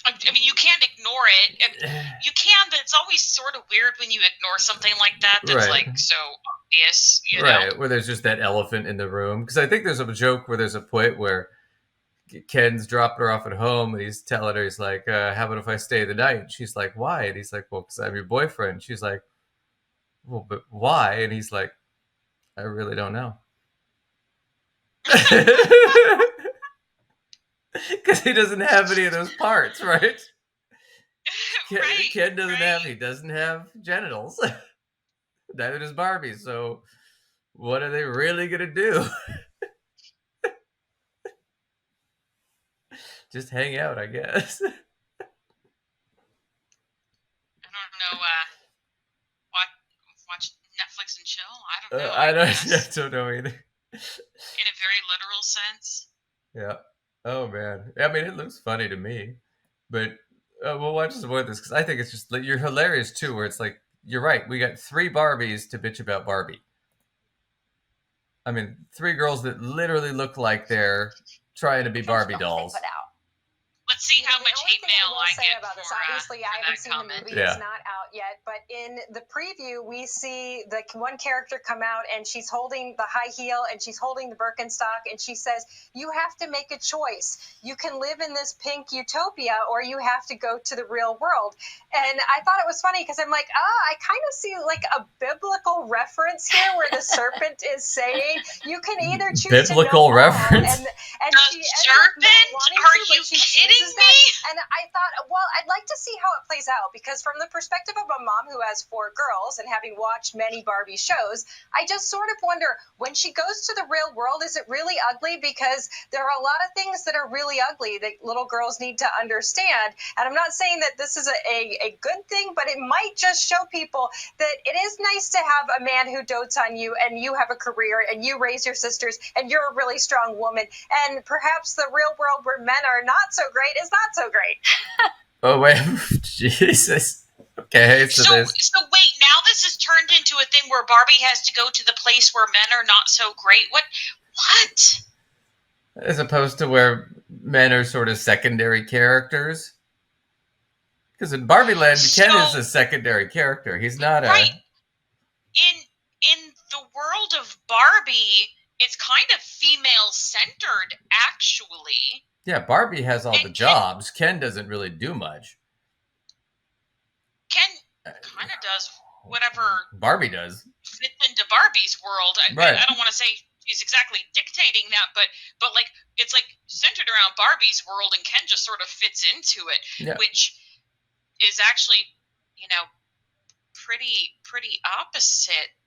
I mean, you can't ignore it. You can, but it's always sort of weird when you ignore something like that. That's like so obvious, Right, where there's just that elephant in the room. Because I think there's a joke where there's a point where Ken's dropping her off at home, and he's telling her, he's like, how about if I stay the night? And she's like, why? And he's like, well, because I'm your boyfriend. She's like, well, but why? And he's like, I really don't know. Because he doesn't have any of those parts, right? Ken doesn't have genitals. Neither does Barbie. So what are they really gonna do? Just hang out, I guess. I don't know. Watch Netflix and chill. I don't know. I don't know either. In a very literal sense. Yeah. Oh man. I mean, it looks funny to me, but we'll watch some more of this because I think it's just you're hilarious too. Where it's like you're right. We got 3 Barbies to bitch about Barbie. I mean, 3 girls that literally look like they're trying to be Barbie dolls. Let's see how much hate mail I get about for, this. Obviously, I haven't seen comment. the movie; it's not out yet. But in the preview, we see the one character come out, and she's holding the high heel, and she's holding the Birkenstock, and she says, "You have to make a choice. You can live in this pink utopia, or you have to go to the real world." And I thought it was funny because I'm like, I kind of see like a biblical reference here, where the serpent is saying, "You can either choose biblical to know reference." And the serpent? Are you kidding me? And I thought, well, I'd like to see how it plays out, because from the perspective of a mom who has 4 girls and having watched many Barbie shows, I just sort of wonder, when she goes to the real world, is it really ugly? Because there are a lot of things that are really ugly that little girls need to understand. And I'm not saying that this is a good thing, but it might just show people that it is nice to have a man who dotes on you, and you have a career, and you raise your sisters, and you're a really strong woman. And perhaps the real world where men are not so great is not so great. Oh wait, Jesus. Okay, so wait, now this has turned into a thing where Barbie has to go to the place where men are not so great. What? As opposed to where men are sort of secondary characters. Because in Barbie Land, Ken is a secondary character. He's not right. In the world of Barbie, it's kind of female-centered, actually. Yeah, Barbie has all the jobs. Ken doesn't really do much. Ken kind of does whatever Barbie does. Fits into Barbie's world. Right. I don't want to say she's exactly dictating that, but like it's like centered around Barbie's world, and Ken just sort of fits into it, which is actually, pretty opposite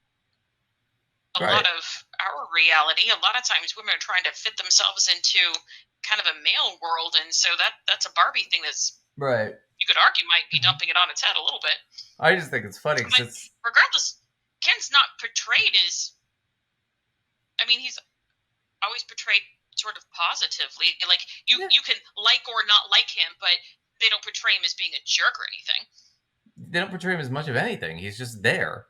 a lot of our reality. A lot of times women are trying to fit themselves into kind of a male world, and so that's a Barbie thing that's right. You could argue might be dumping it on its head a little bit. I just think it's funny because regardless, Ken's not portrayed as. I mean, he's always portrayed sort of positively. Like you can like or not like him, but they don't portray him as being a jerk or anything. They don't portray him as much of anything. He's just there.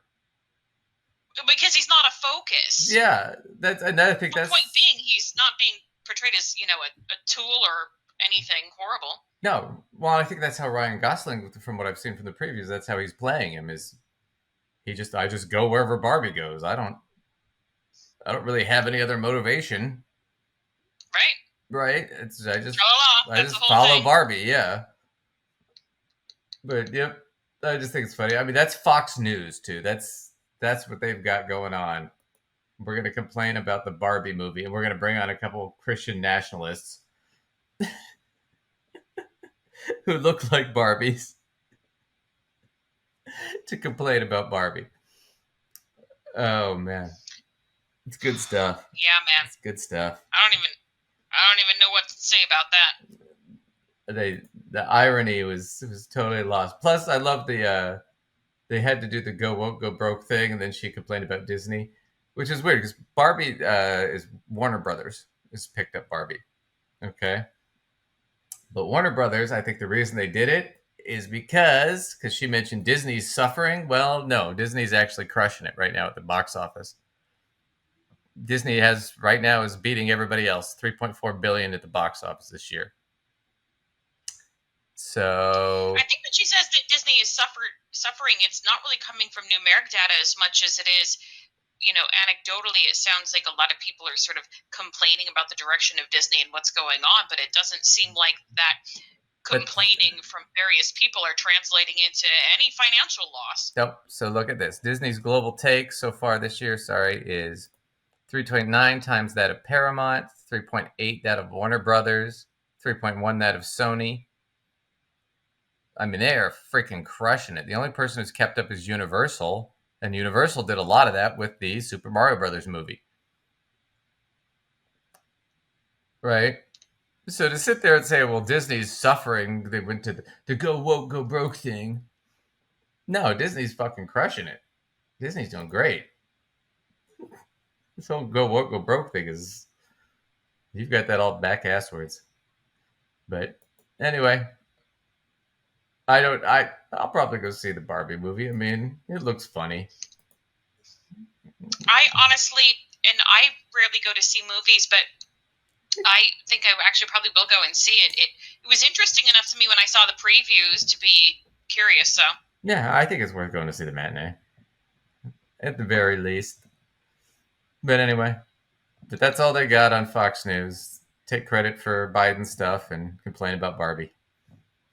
Because he's not a focus. Yeah, that's another thing. The point being, he's not being portrayed as a tool or anything horrible. No, well, I think that's how Ryan Gosling, from what I've seen from the previews, that's how he's playing him. I just go wherever Barbie goes. I don't really have any other motivation. Right. I just follow Barbie. Yeah. But yep, I just think it's funny. I mean, that's Fox News too. That's what they've got going on. We're going to complain about the Barbie movie, and we're going to bring on a couple of Christian nationalists who look like Barbies to complain about Barbie. Oh man, it's good stuff. Yeah, man, it's good stuff. I don't even know what to say about that. The irony was totally lost. Plus, I love the they had to do the go woke go broke thing, and then she complained about Disney, which is weird because Barbie is Warner Brothers has picked up Barbie. Okay. But Warner Brothers, I think the reason they did it is because she mentioned Disney's suffering. Well, no, Disney's actually crushing it right now at the box office. Disney right now is beating everybody else, $3.4 billion at the box office this year. So I think when she says that Disney is suffering, it's not really coming from numeric data as much as it is, anecdotally, it sounds like a lot of people are sort of complaining about the direction of Disney and what's going on, but it doesn't seem like that complaining from various people are translating into any financial loss. Nope. So look at this. Disney's global take so far this year, is 3.9 times that of Paramount, 3.8 that of Warner Brothers, 3.1 that of Sony. I mean, they are freaking crushing it. The only person who's kept up is Universal, and Universal did a lot of that with the Super Mario Brothers movie. Right? So to sit there and say, well, Disney's suffering, they went to the go woke, go broke thing. No, Disney's fucking crushing it. Disney's doing great. This whole go woke, go broke thing is, you've got that all back asswards. But anyway, I'll probably go see the Barbie movie. I mean, it looks funny. I honestly, and I rarely go to see movies, but I think I actually probably will go and see it. It was interesting enough to me when I saw the previews to be curious. So yeah, I think it's worth going to see the matinee, at the very least. But anyway, but that's all they got on Fox News. Take credit for Biden stuff and complain about Barbie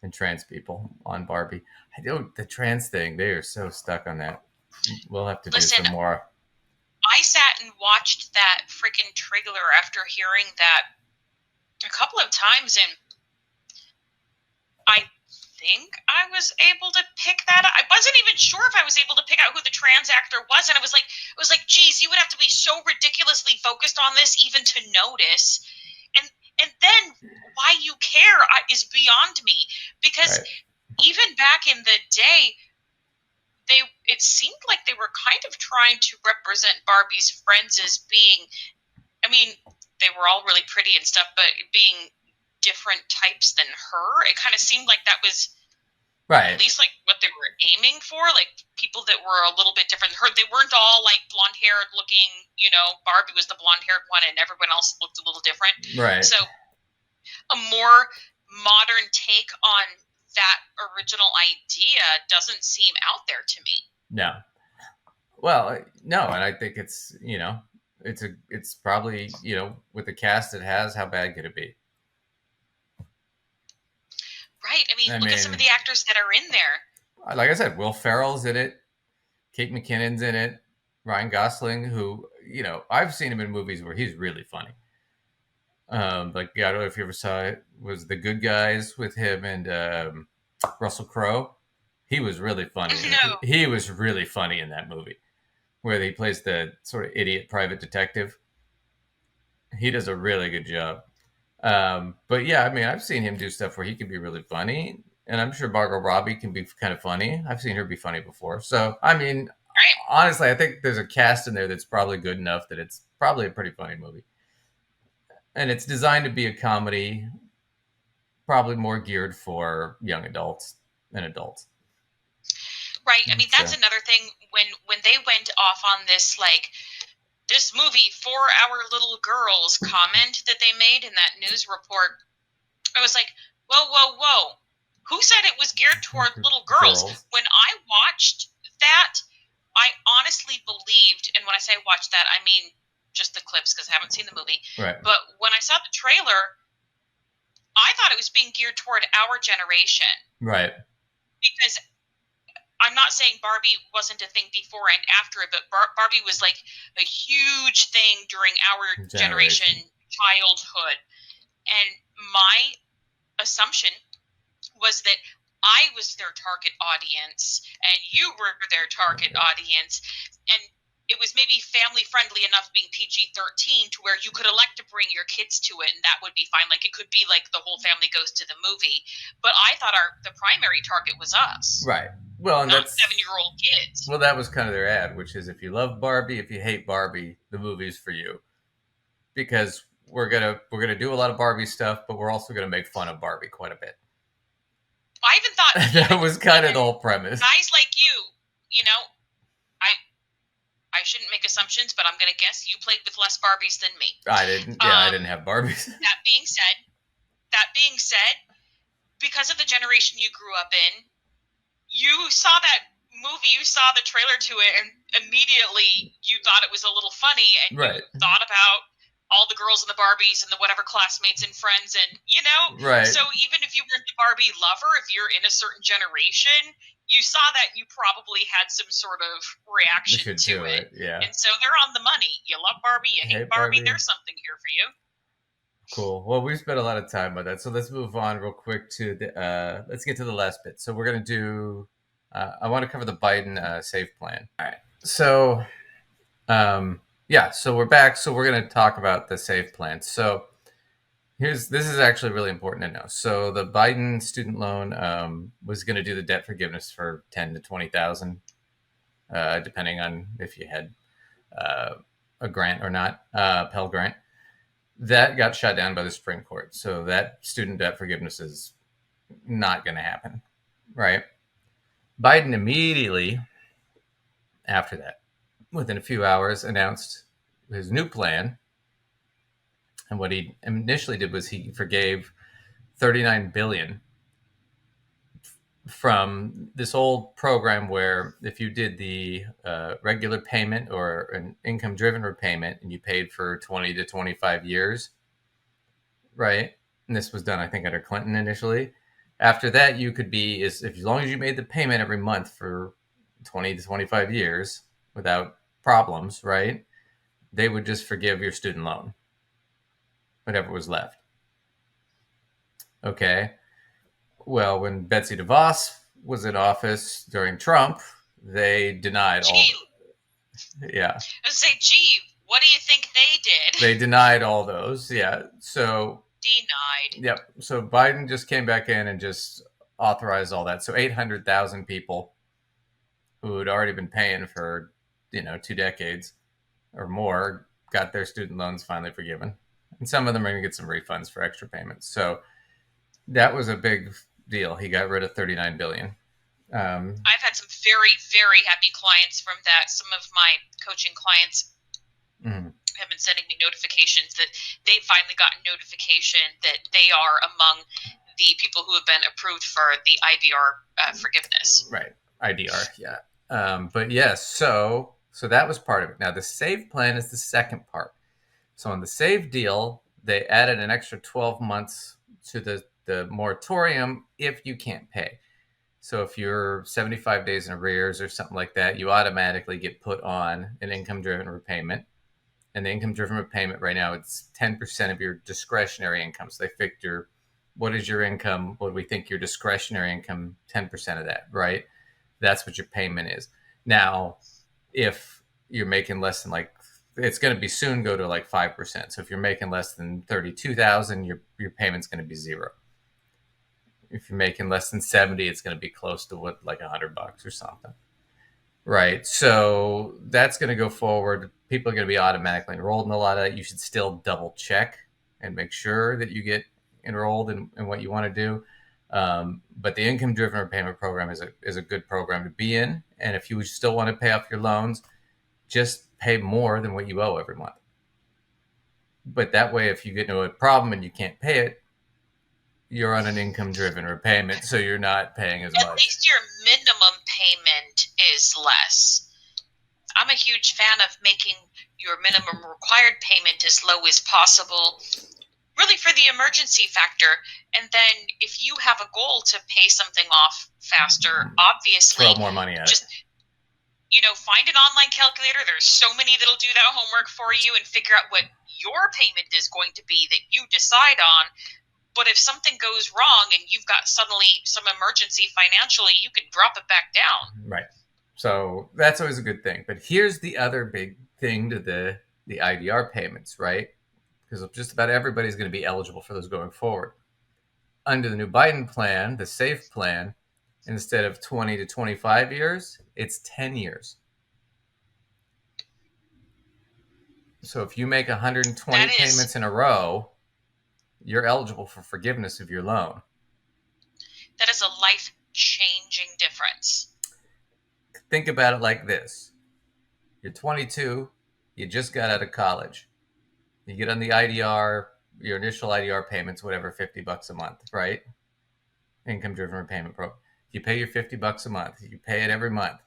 and trans people on Barbie. The trans thing, they are so stuck on that. We'll have to do some more. I sat and watched that freaking trailer after hearing that a couple of times, and I think I was able to pick that up. I wasn't even sure if I was able to pick out who the trans actor was, and it was like, geez, you would have to be so ridiculously focused on this even to notice. And then why you care is beyond me, because even back in the day, it seemed like they were kind of trying to represent Barbie's friends as being, I mean, they were all really pretty and stuff, but being different types than her. It kind of seemed like that was at least like what they were aiming for, like people that were a little bit different. They weren't all like blonde haired looking, Barbie was the blonde haired one and everyone else looked a little different. Right. So a more modern take on that original idea doesn't seem out there to me. No. Well, no, and I think it's, it's probably, with the cast it has, how bad could it be? Right. I mean, look at some of the actors that are in there. Like I said, Will Ferrell's in it. Kate McKinnon's in it. Ryan Gosling, who, I've seen him in movies where he's really funny. Like, I don't know if you ever saw it, was The Good Guys with him and Russell Crowe. He was really funny. No. He was really funny in that movie where he plays the sort of idiot private detective. He does a really good job. But yeah, I mean, I've seen him do stuff where he can be really funny, and I'm sure Margot Robbie can be kind of funny. I've seen her be funny before. So, I mean, honestly, I think there's a cast in there that's probably good enough that it's probably a pretty funny movie. And it's designed to be a comedy, probably more geared for young adults than adults. Right. I mean, that's another thing. When they went off on this, like, this movie for our little girls comment that they made in that news report, I was like, whoa. Who said it was geared toward little girls? When I watched that, I honestly believed, and when I say watched that, I mean just the clips because I haven't seen the movie. Right. But when I saw the trailer, I thought it was being geared toward our generation. Right. Because I'm not saying Barbie wasn't a thing before and after it, but Barbie was like a huge thing during our generation childhood. And my assumption was that I was their target audience and you were their target audience. And it was maybe family friendly enough being PG-13 to where you could elect to bring your kids to it and that would be fine. Like it could be like the whole family goes to the movie. But I thought the primary target was us. Right. Well, and not that's 7-year-old kids. Well, that was kind of their ad, which is if you love Barbie, if you hate Barbie, the movie's for you. Because we're gonna do a lot of Barbie stuff, but we're also gonna make fun of Barbie quite a bit. I even thought that was kind of the whole premise. Guys like you, I shouldn't make assumptions, but I'm gonna guess you played with less Barbies than me. I didn't. Yeah, I didn't have Barbies. That being said, because of the generation you grew up in, you saw that movie, you saw the trailer to it, and immediately you thought it was a little funny, and right. You thought about all the girls and the Barbies and the whatever classmates and friends, and right. So even if you weren't the Barbie lover, if you're in a certain generation, you saw that you probably had some sort of reaction to it. Yeah. And so they're on the money. You love Barbie, you hate Barbie, there's something here for you. Cool. Well, we spent a lot of time on that, so let's move on real quick to the. Let's get to the last bit. So we're gonna do. I want to cover the Biden SAVE plan. All right. So, so we're back. So we're gonna talk about the SAVE plan. So this is actually really important to know. So the Biden student loan was going to do the debt forgiveness for 10 to 20,000, depending on if you had a grant or not, Pell Grant. That got shut down by the Supreme Court. So that student debt forgiveness is not going to happen, right? Biden immediately after that, within a few hours, announced his new plan. And what he initially did was he forgave $39 billion from this old program where if you did the regular payment or an income-driven repayment and you paid for 20 to 25 years, right? And this was done, I think, under Clinton initially. After that, you could be, as long as you made the payment every month for 20 to 25 years without problems, right? They would just forgive your student loan, whatever was left. Okay. Well, when Betsy DeVos was in office during Trump, they denied all. Yeah. I was say, gee, what do you think they did? They denied all those. Yeah. So. Denied. Yep. So Biden just came back in and just authorized all that. So 800,000 people who had already been paying for, 2 decades or more got their student loans finally forgiven. And some of them are going to get some refunds for extra payments. So that was a big deal. He got rid of $39 billion. I've had some very, very happy clients from that. Some of my coaching clients have been sending me notifications that they finally got notification that they are among the people who have been approved for the IDR forgiveness. Right. IDR. Yeah. But yes, so that was part of it. Now the SAVE plan is the second part. So on the SAVE deal, they added an extra 12 months to the moratorium if you can't pay. So if you're 75 days in arrears or something like that, you automatically get put on an income-driven repayment. And the income-driven repayment right now, it's 10% of your discretionary income. So they figure, what is your income? What do we think your discretionary income? 10% of that, right? That's what your payment is. Now, if you're making less than it's going to be soon go to 5%. So if you're making less than 32,000, your payment's going to be zero. If you're making less than 70, it's going to be close to $100 or something. Right. So that's going to go forward. People are going to be automatically enrolled in a lot of that. You should still double check and make sure that you get enrolled in what you want to do. But the income driven repayment program is a good program to be in. And if you still want to pay off your loans, just pay more than what you owe every month. But that way, if you get into a problem and you can't pay it, you're on an income-driven repayment, so you're not paying as much. At least your minimum payment is less. I'm a huge fan of making your minimum required payment as low as possible, really for the emergency factor. And then if you have a goal to pay something off faster, obviously, throw more money at it. Find an online calculator. There's so many that'll do that homework for you and figure out what your payment is going to be that you decide on. But if something goes wrong and you've got suddenly some emergency financially, you can drop it back down. Right. So that's always a good thing. But here's the other big thing to the IDR payments, right? Because just about everybody's going to be eligible for those going forward. Under the new Biden plan, the SAFE plan, instead of 20 to 25 years, it's 10 years. So if you make 120 payments in a row, you're eligible for forgiveness of your loan. That is a life-changing difference. Think about it like this. You're 22, you just got out of college. You get on the IDR, your initial IDR payments, whatever, $50 a month, right? Income-driven repayment program. You pay your $50 a month. You pay it every month.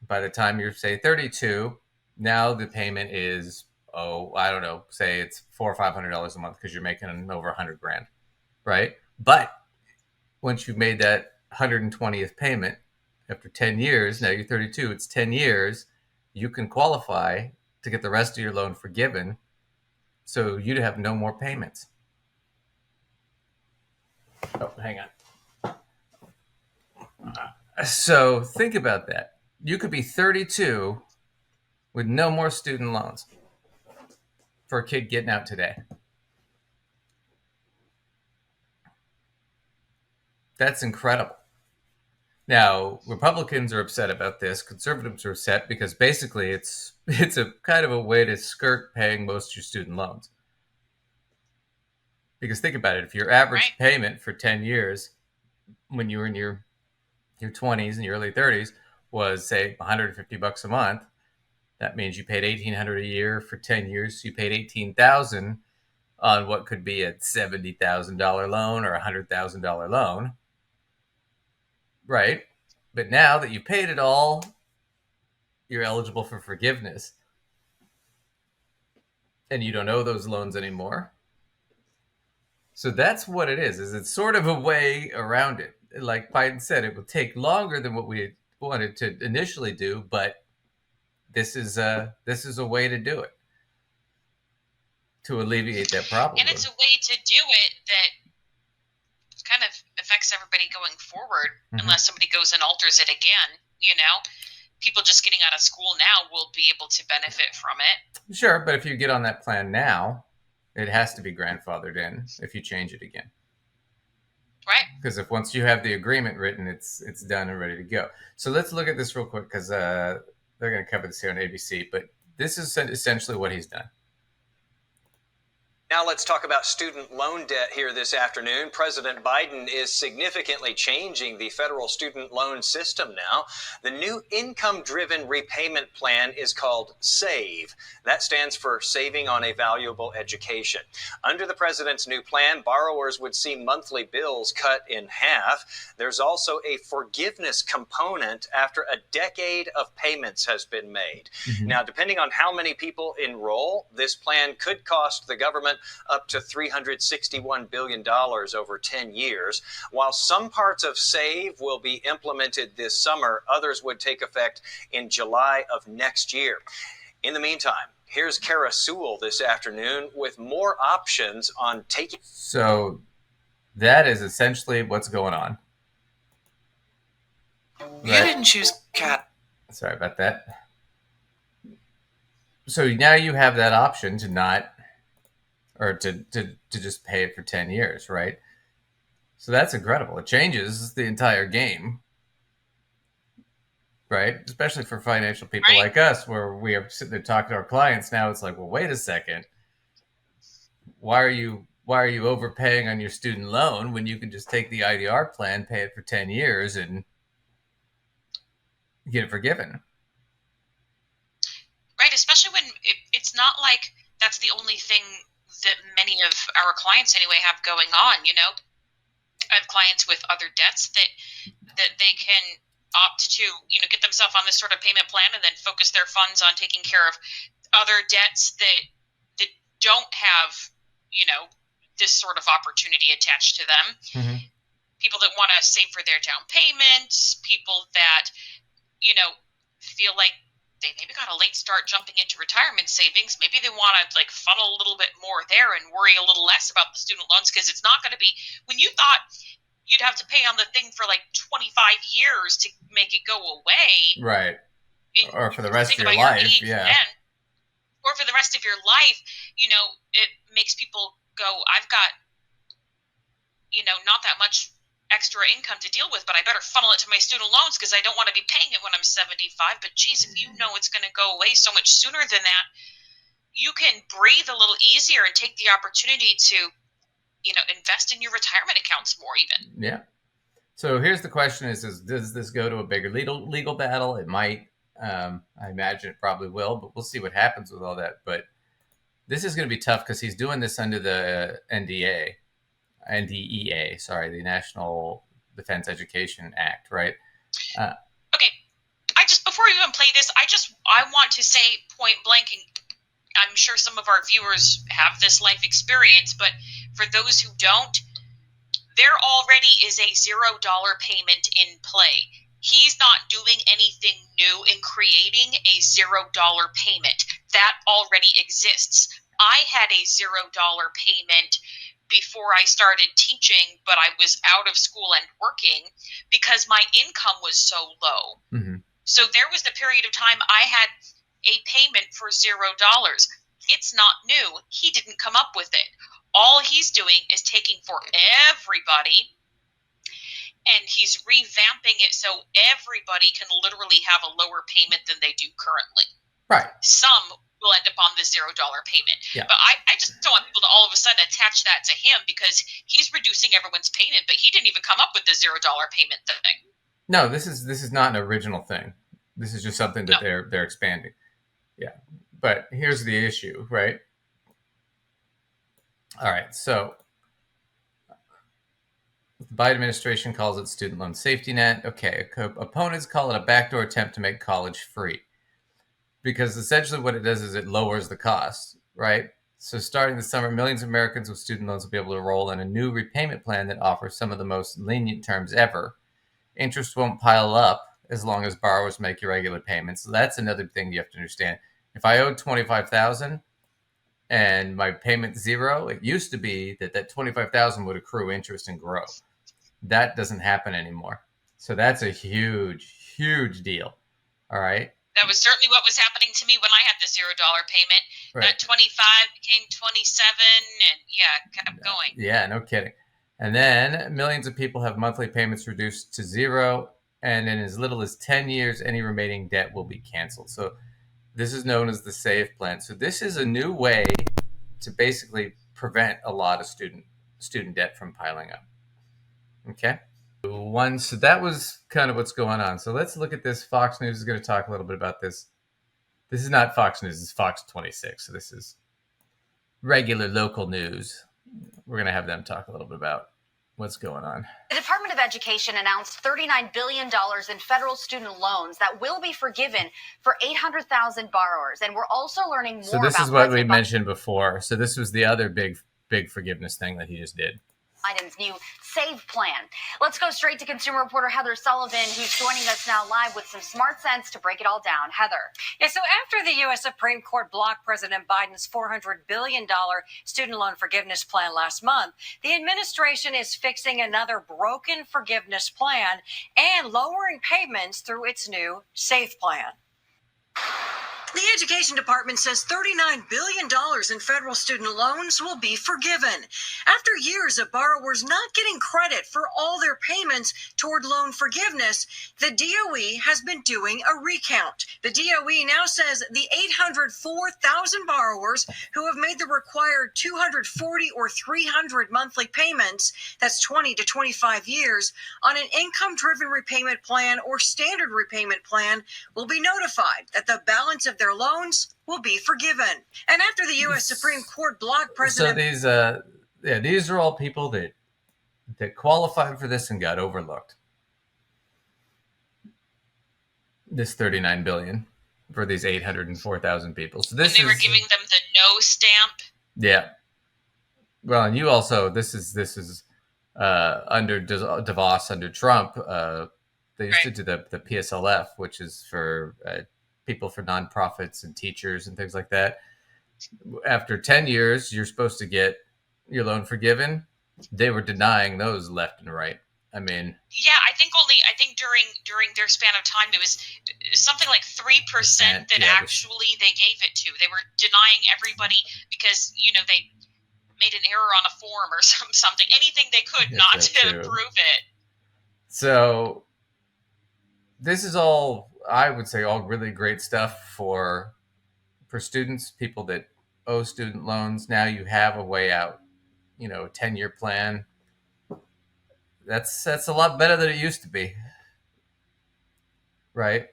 By the time you're, say, 32, now the payment is, say it's $400 or $500 a month because you're making over $100,000, right? But once you've made that 120th payment after 10 years, now you're 32, it's 10 years, you can qualify to get the rest of your loan forgiven, so you'd have no more payments. Oh, hang on. So think about that. You could be 32 with no more student loans for a kid getting out today. That's incredible. Now, Republicans are upset about this. Conservatives are upset because basically it's a kind of a way to skirt paying most of your student loans. Because think about it, if your average payment for 10 years when you were in your 20s and your early 30s was, say, $150 a month, that means you paid $1,800 a year for 10 years. So you paid $18,000 on what could be a $70,000 loan or a $100,000 loan. Right? But now that you paid it all, you're eligible for forgiveness. And you don't owe those loans anymore. So that's what it is it's sort of a way around it. Like Biden said, it will take longer than what we wanted to initially do, but this is a way to do it, to alleviate that problem. And it's a way to do it that kind of affects everybody going forward, unless somebody goes and alters it again. People just getting out of school now will be able to benefit from it. Sure, but if you get on that plan now, it has to be grandfathered in if you change it again. Right. Because if once you have the agreement written, it's done and ready to go. So let's look at this real quick because they're going to cover this here on ABC. But this is essentially what he's done. Now let's talk about student loan debt here this afternoon. President Biden is significantly changing the federal student loan system now. The new income-driven repayment plan is called SAVE. That stands for Saving on a Valuable Education. Under the president's new plan, borrowers would see monthly bills cut in half. There's also a forgiveness component after a decade of payments has been made. Now, depending on how many people enroll, this plan could cost the government up to $361 billion over 10 years. While some parts of SAVE will be implemented this summer, others would take effect in July of next year. In the meantime, here's Kara Sewell this afternoon with more options on taking... So that is essentially what's going on. You didn't choose cat. Sorry about that. So now you have that option to not... or to just pay it for 10 years, right? So that's incredible. It changes the entire game, right? Especially for financial people like us, where we are sitting there talking to our clients. Now it's like, well, wait a second. Why are you overpaying on your student loan when you can just take the IDR plan, pay it for 10 years, and get it forgiven? Right, especially when it's not like that's the only thing that many of our clients anyway have going on. I have clients with other debts that they can opt to get themselves on this sort of payment plan and then focus their funds on taking care of other debts that don't have this sort of opportunity attached to them. People that want to save for their down payments, people that feel like they maybe got a late start jumping into retirement savings. Maybe they want to funnel a little bit more there and worry a little less about the student loans, because it's not going to be, when you thought you'd have to pay on the thing for 25 years to make it go away. Right. Or for the rest of your life. Yeah. Or for the rest of your life, it makes people go, I've got, not that much extra income to deal with, but I better funnel it to my student loans because I don't want to be paying it when I'm 75. But geez, if it's going to go away so much sooner than that, you can breathe a little easier and take the opportunity to, invest in your retirement accounts more even. Yeah. So here's the question is does this go to a bigger legal battle? It might. I imagine it probably will, but we'll see what happens with all that. But this is going to be tough because he's doing this under the NDEA, the National Defense Education Act, right? Okay. Before we even play this, I want to say point blank, and I'm sure some of our viewers have this life experience, but for those who don't, there already is a $0 payment in play. He's not doing anything new in creating a $0 payment. That already exists. I had a $0 payment before I started teaching, but I was out of school and working because my income was so low. Mm-hmm. So there was a period of time I had a payment for $0. It's not new. He didn't come up with it. All he's doing is taking for everybody, and he's revamping it so everybody can literally have a lower payment than they do currently. Right. Some will end up on the $0 payment. Yeah. But I just don't want people to all of a sudden attach that to him because he's reducing everyone's payment, but he didn't even come up with the $0 payment thing. No, this is not an original thing. This is just something that they're expanding. Yeah. But here's the issue, right? All right. So the Biden administration calls it student loan safety net. Okay. Opponents call it a backdoor attempt to make college free. Because essentially what it does is it lowers the cost, right? So starting this summer, millions of Americans with student loans will be able to enroll in a new repayment plan that offers some of the most lenient terms ever. Interest won't pile up as long as borrowers make irregular payments. So that's another thing you have to understand. If I owed $25,000 and my payment's $0, it used to be that $25,000 would accrue interest and grow. That doesn't happen anymore. So that's a huge, huge deal. All right. That was certainly what was happening to me when I had the $0 payment. Right. That 25 became 27, and kept going. Yeah, no kidding. And then millions of people have monthly payments reduced to $0, and in as little as 10 years, any remaining debt will be canceled. So this is known as the SAVE plan. So this is a new way to basically prevent a lot of student debt from piling up. Okay. So that was kind of what's going on. So let's look at this. Fox News is going to talk a little bit about this. This is not Fox News. It's Fox 26. So this is regular local news. We're going to have them talk a little bit about what's going on. The Department of Education announced $39 billion in federal student loans that will be forgiven for 800,000 borrowers. And we're also learning more about... So this is what we mentioned before. So this was the other big forgiveness thing that he just did. Biden's new SAVE plan. Let's go straight to consumer reporter Heather Sullivan, who's joining us now live with some smart sense to break it all down. Heather. Yeah, so after the U.S. Supreme Court blocked President Biden's $400 billion student loan forgiveness plan last month, the administration is fixing another broken forgiveness plan and lowering payments through its new SAVE plan. The Education Department says $39 billion in federal student loans will be forgiven. After years of borrowers not getting credit for all their payments toward loan forgiveness, the DOE has been doing a recount. The DOE now says the 804,000 borrowers who have made the required 240 or 300 monthly payments, that's 20 to 25 years, on an income-driven repayment plan or standard repayment plan will be notified that the balance of their loans will be forgiven. And after the U.S. Supreme Court blocked President... So these are all people that qualified for this and got overlooked. This $39 billion for these 804,000 people. So this and they were giving them the no stamp. Yeah. Well, and you also this is under DeVos, under Trump. They used to do the PSLF, which is for people for nonprofits and teachers and things like that. After 10 years, you're supposed to get your loan forgiven. They were denying those left and right. I mean, yeah, I think during their span of time, it was something like 3% that actually they gave it to. They were denying everybody because, they made an error on a form or something, anything they could not to prove it. So this is all, I would say, all really great stuff for students, people that owe student loans. Now you have a way out, a 10-year plan. That's a lot better than it used to be, right?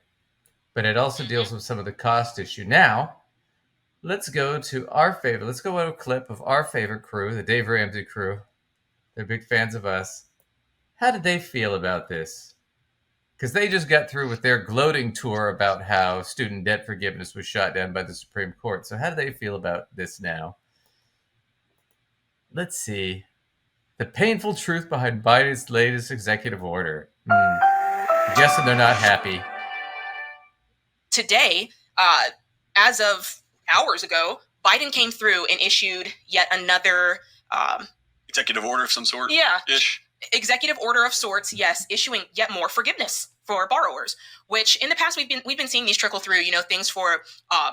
But it also deals with some of the cost issue. Now, let's go to our favorite. Let's go to a clip of our favorite crew, the Dave Ramsey crew. They're big fans of us. How did they feel about this? Because they just got through with their gloating tour about how student debt forgiveness was shot down by the Supreme Court. So how do they feel about this now? Let's see. The painful truth behind Biden's latest executive order. Guessing they're not happy. Today, as of hours ago, Biden came through and issued yet another executive order of some sort. Yeah. Ish. Executive order of sorts, yes, issuing yet more forgiveness for borrowers, which in the past we've been seeing these trickle through, things for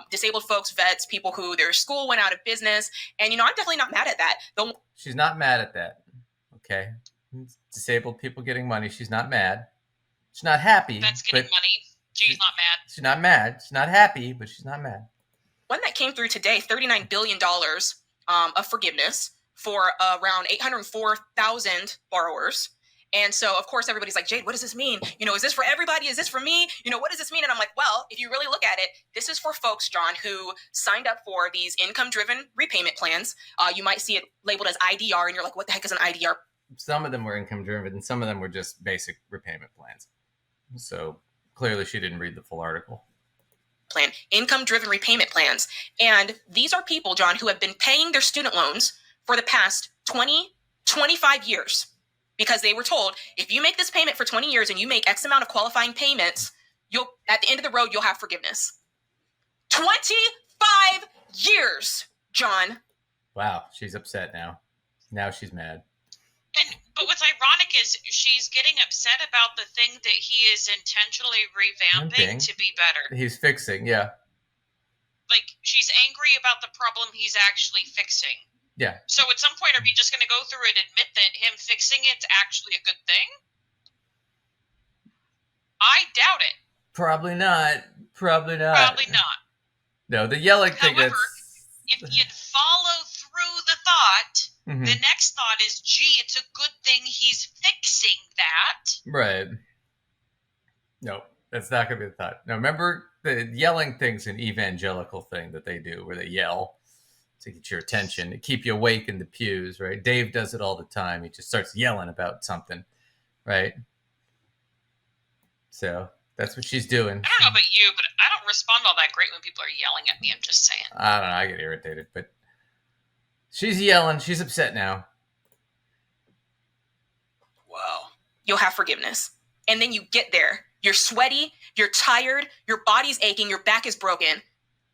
disabled folks, vets, people who their school went out of business. And, I'm definitely not mad at that. She's not mad at that. Okay. Disabled people getting money. She's not mad. She's not happy. That's getting money. She's not mad. She's not mad. She's not happy, but she's not mad. One that came through today, $39 billion of forgiveness for around 804,000 borrowers. And so, of course, everybody's like, Jade, what does this mean? Is this for everybody? Is this for me? What does this mean? And I'm like, well, if you really look at it, this is for folks, John, who signed up for these income-driven repayment plans. You might see it labeled as IDR, and you're like, what the heck is an IDR? Some of them were income-driven, and some of them were just basic repayment plans. So clearly she didn't read the full article. Plan, income-driven repayment plans. And these are people, John, who have been paying their student loans for the past 20, 25 years. Because they were told, if you make this payment for 20 years and you make X amount of qualifying payments, at the end of the road, you'll have forgiveness. 25 years, John. Wow, she's upset now. Now she's mad. But what's ironic is she's getting upset about the thing that he is intentionally revamping to be better. He's fixing, yeah. Like, she's angry about the problem he's actually fixing. Yeah. So at some point, are we just going to go through and admit that him fixing it's actually a good thing? I doubt it. Probably not. Probably not. Probably not. No, the yelling thing. However, if you'd follow through the thought, Mhm. the next thought is, gee, it's a good thing he's fixing that. Right. No, that's not going to be the thought. Now, remember, the yelling thing's an evangelical thing that they do, where they yell to get your attention, to keep you awake in the pews, right? Dave does it all the time. He just starts yelling about something, right? So that's what she's doing. I don't know about you, but I don't respond all that great when people are yelling at me. I'm just saying. I don't know. I get irritated, but she's yelling. She's upset now. Wow. You'll have forgiveness. And then you get there. You're sweaty. You're tired. Your body's aching. Your back is broken.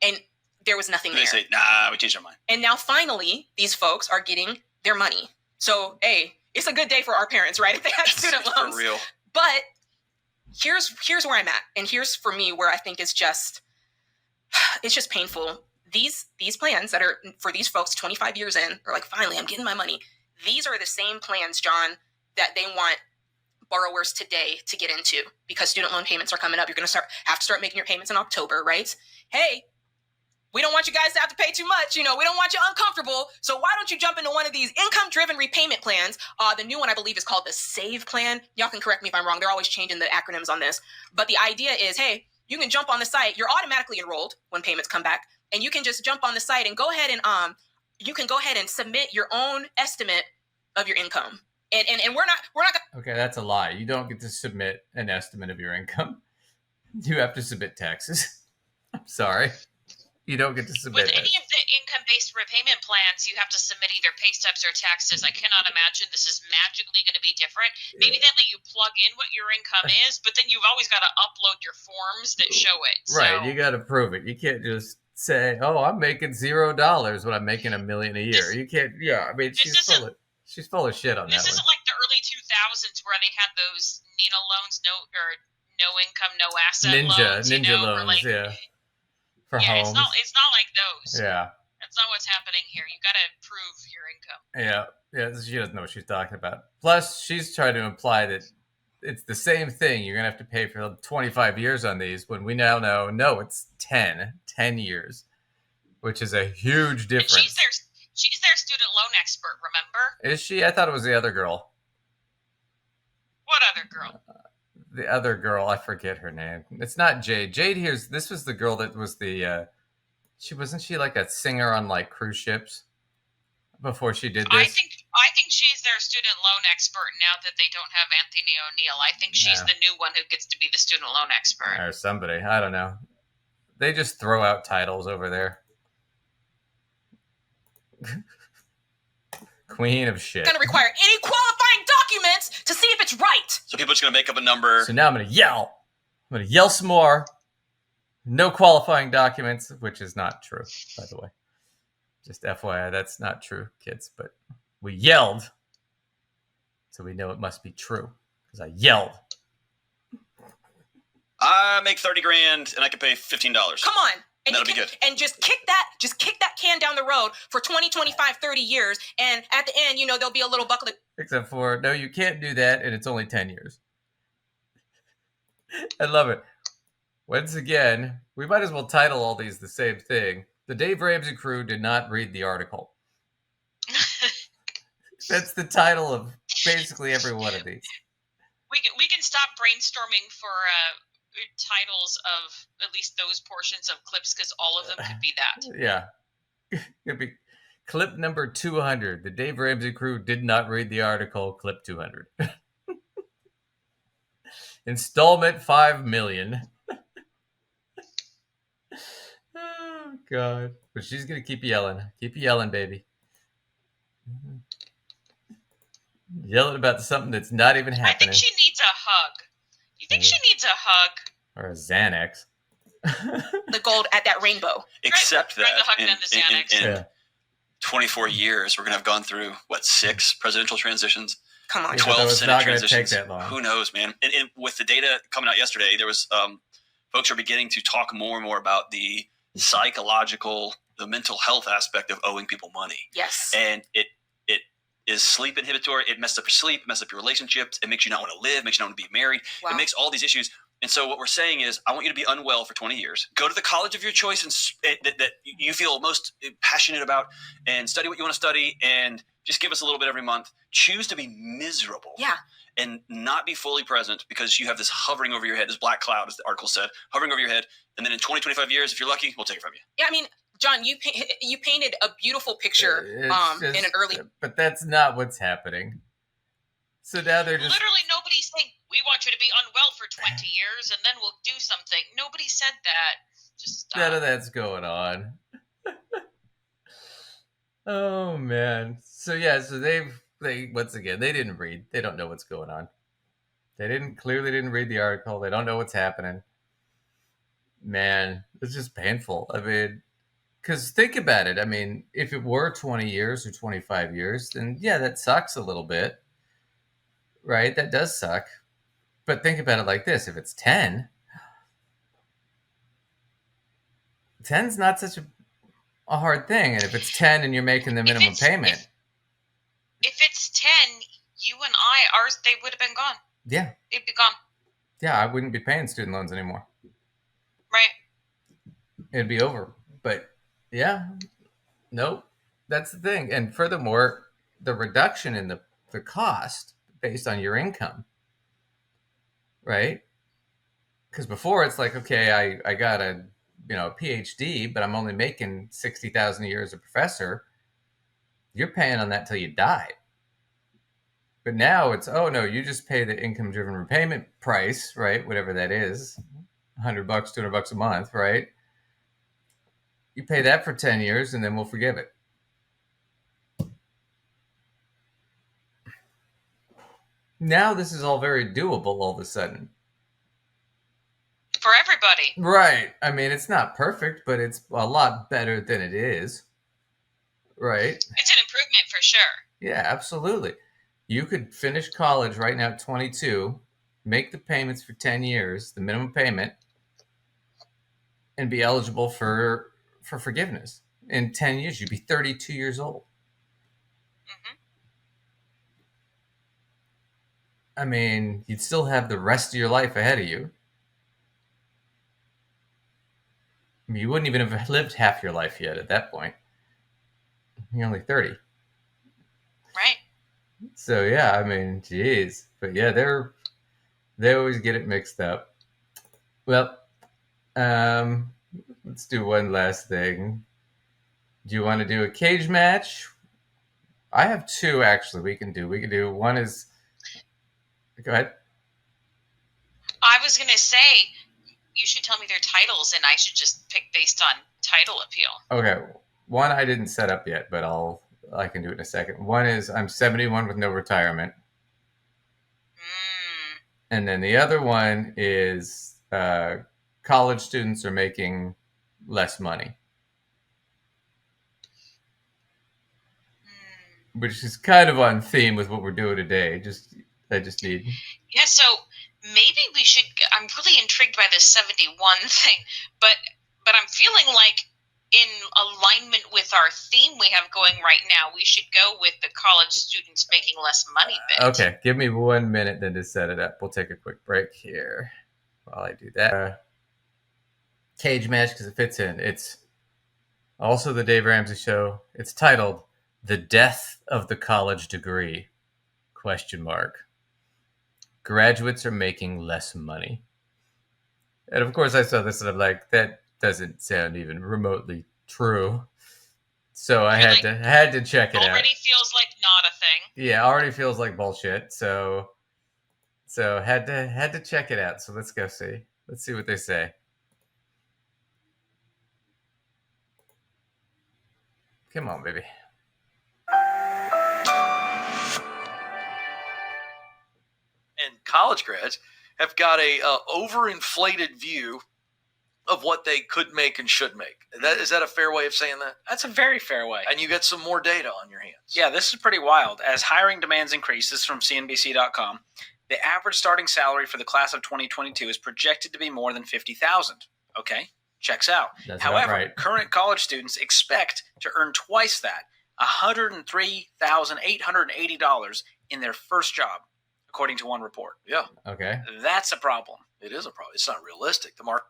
And there was nothing there. They say, nah, we changed our mind. And now finally, these folks are getting their money. So, hey, it's a good day for our parents, right? If they had student loans. For real. But here's where I'm at. And here's for me where I think it's just painful. These plans that are for these folks 25 years in are like, finally, I'm getting my money. These are the same plans, John, that they want borrowers today to get into because student loan payments are coming up. You're going to have to start making your payments in October, right? Hey, we don't want you guys to have to pay too much. We don't want you uncomfortable. So why don't you jump into one of these income-driven repayment plans? The new one, I believe, is called the SAVE plan. Y'all can correct me if I'm wrong. They're always changing the acronyms on this. But the idea is, hey, you can jump on the site. You're automatically enrolled when payments come back. And you can just jump on the site and go ahead and submit your own estimate of your income. And we're not. Okay, that's a lie. You don't get to submit an estimate of your income. You have to submit taxes. I'm sorry. You don't get to submit With any of the income-based repayment plans, you have to submit either pay stubs or taxes. I cannot imagine this is magically going to be different. Maybe they let you plug in what your income is, but then you've always got to upload your forms that show it. Right, you got to prove it. You can't just say, "Oh, I'm making $0 when I'm making $1 million a year." You can't. Yeah, I mean, she's full of shit on that one. This isn't like the early 2000s where they had those Nina loans, no income, no asset loans. Ninja loans, yeah. For homes. It's not like those. Yeah. That's not what's happening here. You got to prove your income. Yeah, she doesn't know what she's talking about. Plus, she's trying to imply that it's the same thing. You're going to have to pay for 25 years on these when we now know, no, it's 10 years, which is a huge difference. And she's their student loan expert, remember? Is she? I thought it was the other girl. What other girl? The other girl, I forget her name. It's not Jade. Jade this was the girl that was wasn't she like a singer on like cruise ships before she did this? I think she's their student loan expert now that they don't have Anthony O'Neill. I think she's the new one who gets to be the student loan expert. Or somebody. I don't know. They just throw out titles over there. Queen of shit. Going to require any qualifying documents to see if it's right. So people are just going to make up a number. So now I'm going to yell. I'm going to yell some more. No qualifying documents, which is not true, by the way. Just FYI, that's not true, kids. But we yelled So we know it must be true because I yelled. I make 30 grand and I can pay $15. Come on. And that'll be good. And just kick that can down the road for 20, 25, 30 years. And at the end, there'll be a little buckle. Except for, no, you can't do that, and it's only 10 years. I love it. Once again, we might as well title all these the same thing. The Dave Ramsey crew did not read the article. That's the title of basically every one of these. We can stop brainstorming for titles of at least those portions of clips because all of them could be that. Yeah. It'd be clip number 200. The Dave Ramsey crew did not read the article. Clip 200. Installment 5 million. Oh, God. But she's going to keep yelling. Keep yelling, baby. Yelling about something that's not even happening. I think she needs a hug. You think she needs a hug? Or a Xanax. The gold at that rainbow. Except Try the that hug and the Xanax. in 24 years, we're going to have gone through, 6 presidential transitions? Come on. 12 Senate transitions. Take that long. Who knows, man? And with the data coming out yesterday, there was folks are beginning to talk more and more about the psychological, the mental health aspect of owing people money. Yes. And it is sleep inhibitory. It messes up your sleep, messes up your relationships. It makes you not want to live, makes you not want to be married. Wow. It makes all these issues. And so what we're saying is, I want you to be unwell for 20 years. Go to the college of your choice and that you feel most passionate about, and study what you want to study, and just give us a little bit every month. Choose to be miserable. Yeah. And not be fully present because you have this hovering over your head, this black cloud, as the article said, hovering over your head. And then in 20, 25 years, if you're lucky, we'll take it from you. Yeah, I mean, John, you painted a beautiful picture in an early. But that's not what's happening. So now they're just literally nobody's saying we want you to be unwell for 20 years and then we'll do something. Nobody said that. Just stop. None of that's going on. Oh man. So yeah, so they once again, they didn't read. They don't know what's going on. They clearly didn't read the article. They don't know what's happening. Man, it's just painful. I mean, because think about it. I mean, if it were 20 years or 25 years, then yeah, that sucks a little bit. Right? That does suck. But think about it like this. If it's 10, 10's not such a hard thing. And if it's 10 and you're making the minimum payment. If it's 10, you and ours, they would have been gone. Yeah. They'd be gone. Yeah, I wouldn't be paying student loans anymore. Right. It'd be over. But yeah, nope. That's the thing. And furthermore, the reduction in the cost based on your income, right? Because before it's like, okay, I got a PhD, but I'm only making $60,000 a year as a professor. You're paying on that till you die. But now it's, oh no, you just pay the income-driven repayment price, right? Whatever that is, $100, $200 a month, right? You pay that for 10 years, and then we'll forgive it. Now this is all very doable all of a sudden. For everybody. Right. I mean, it's not perfect, but it's a lot better than it is. Right? It's an improvement for sure. Yeah, absolutely. You could finish college right now at 22, make the payments for 10 years, the minimum payment, and be eligible for forgiveness. In 10 years, you'd be 32 years old. Mm-hmm. I mean, you'd still have the rest of your life ahead of you. I mean, you wouldn't even have lived half your life yet at that point. You're only 30. Right. So, yeah, I mean, geez. But, yeah, they always get it mixed up. Well, let's do one last thing. Do you want to do a cage match? I have two, actually, we can do. One is... Go ahead. I was going to say, you should tell me their titles, and I should just pick based on title appeal. Okay. One I didn't set up yet, but I can do it in a second. One is I'm 71 with no retirement. And then the other one is college students are making less money. which is kind of on theme with what we're doing today. I just need. Yeah, so maybe we should. I'm really intrigued by this 71 thing, but I'm feeling like in alignment with our theme we have going right now, we should go with the college students making less money bit. Okay, give me 1 minute then to set it up. We'll take a quick break here while I do that. Cage match because it fits in. It's also the Dave Ramsey Show. It's titled "The Death of the College Degree?" ? Graduates are making less money. And of course, I saw this and I'm like, that doesn't sound even remotely true. So I had to check it out. Already feels like not a thing. Yeah, already feels like bullshit. So had to check it out. So let's go see. Let's see what they say. Come on, baby. And college grads have got a overinflated view of what they could make and should make. Is that a fair way of saying that? That's a very fair way. And you got some more data on your hands. Yeah, this is pretty wild. As hiring demands increase, this is from CNBC.com, the average starting salary for the class of 2022 is projected to be more than $50,000. Okay, checks out. That's However, right. current college students expect to earn twice that, $103,880 in their first job, according to one report. Yeah. Okay. That's a problem. It is a problem. It's not realistic. The market.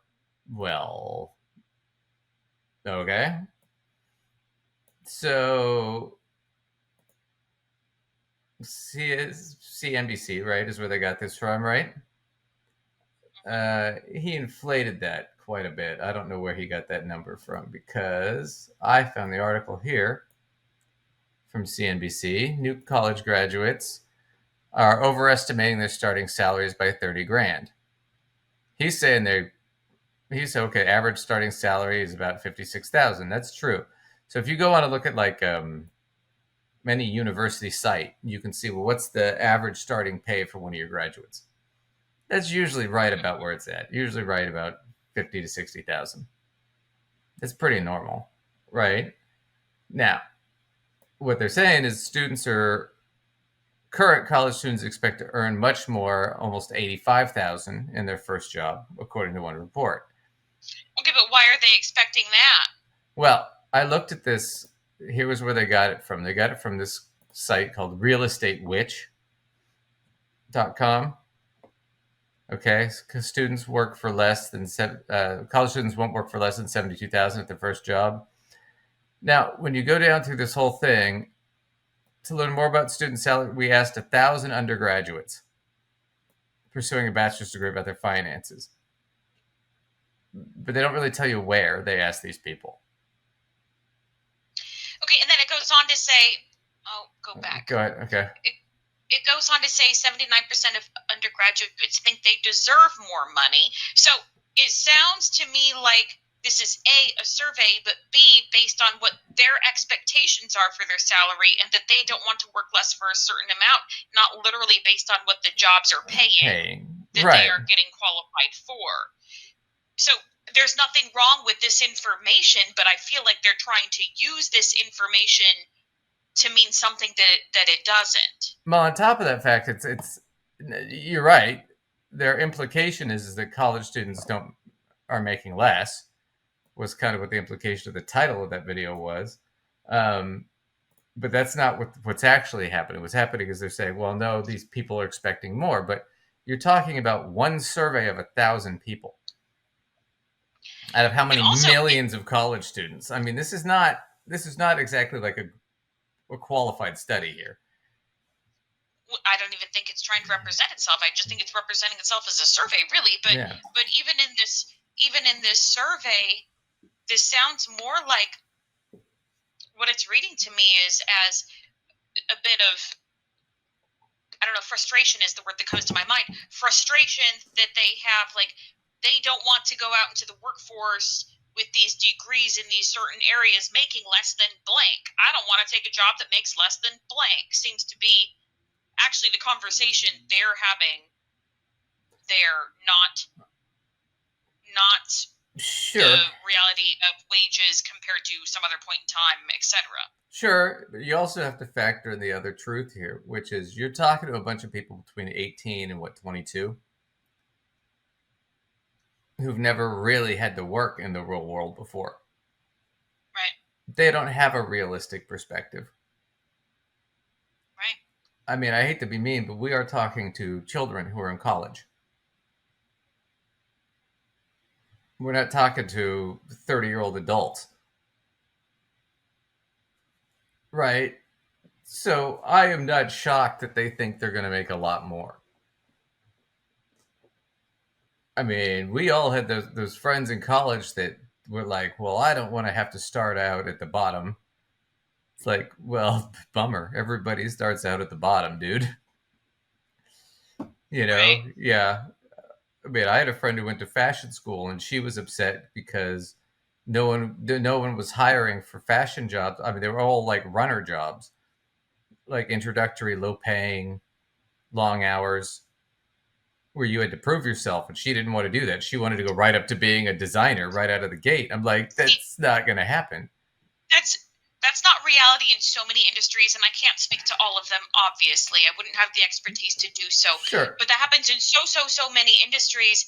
Well, okay. So CNBC, right, is where they got this from, right? He inflated that quite a bit. I don't know where he got that number from because I found the article here from CNBC. New college graduates are overestimating their starting salaries by $30,000. He's saying okay, average starting salary is about $56,000. That's true. So if you go on and look at like any university site, you can see, well, what's the average starting pay for one of your graduates? That's usually right about where it's at. Usually right about 50 to 60,000. That's pretty normal, right? Now, what they're saying is current college students expect to earn much more, almost 85,000 in their first job, according to one report. Okay, but why are they expecting that? Well, I looked at this. Here was where they got it from. They got it from this site called realestatewitch.com. Okay, because students work for less than college students won't work for less than 72,000 at their first job. Now, when you go down through this whole thing, to learn more about student salary, we asked 1,000 undergraduates pursuing a bachelor's degree about their finances. But they don't really tell you where they ask these people. Okay, and then it goes on to say, go back. Go ahead, okay. It goes on to say 79% of undergraduates think they deserve more money. So it sounds to me like this is A, a survey, but B, based on what their expectations are for their salary and that they don't want to work less for a certain amount, not literally based on what the jobs are paying that right. they are getting qualified for. So there's nothing wrong with this information, but I feel like they're trying to use this information to mean something that it doesn't. Well, on top of that fact, it's you're right. Their implication is that college students are making less, was kind of what the implication of the title of that video was. But that's not what's actually happening. What's happening is they're saying, well, no, these people are expecting more. But you're talking about one survey of 1,000 people out of how many millions of college students. I mean, this is not exactly like a qualified study here. I don't even think it's trying to represent itself. I just think it's representing itself as a survey, really. But but even in this survey, this sounds more like what it's reading to me is as a bit of, I don't know, frustration is the word that comes to my mind. Frustration that they have, like they don't want to go out into the workforce with these degrees in these certain areas making less than blank. I don't want to take a job that makes less than blank. Seems to be actually the conversation they're having. They're not Sure. the reality of wages compared to some other point in time, etc. Sure, but you also have to factor in the other truth here, which is you're talking to a bunch of people between 18 and 22 who've never really had to work in the real world before. Right. They don't have a realistic perspective. Right. I mean, I hate to be mean, but we are talking to children who are in college. We're not talking to 30-year-old adults. Right? So I am not shocked that they think they're going to make a lot more. I mean, we all had those friends in college that were like, well, I don't want to have to start out at the bottom. It's like, well, bummer. Everybody starts out at the bottom, dude. You know? Right. Yeah. I mean, I had a friend who went to fashion school, and she was upset because no one was hiring for fashion jobs. I mean, they were all like runner jobs, like introductory, low paying, long hours, where you had to prove yourself, and she didn't want to do that. She wanted to go right up to being a designer right out of the gate. I'm like, that's not going to happen. That's not reality in so many industries, and I can't speak to all of them, obviously. I wouldn't have the expertise to do so. Sure. But that happens in so many industries.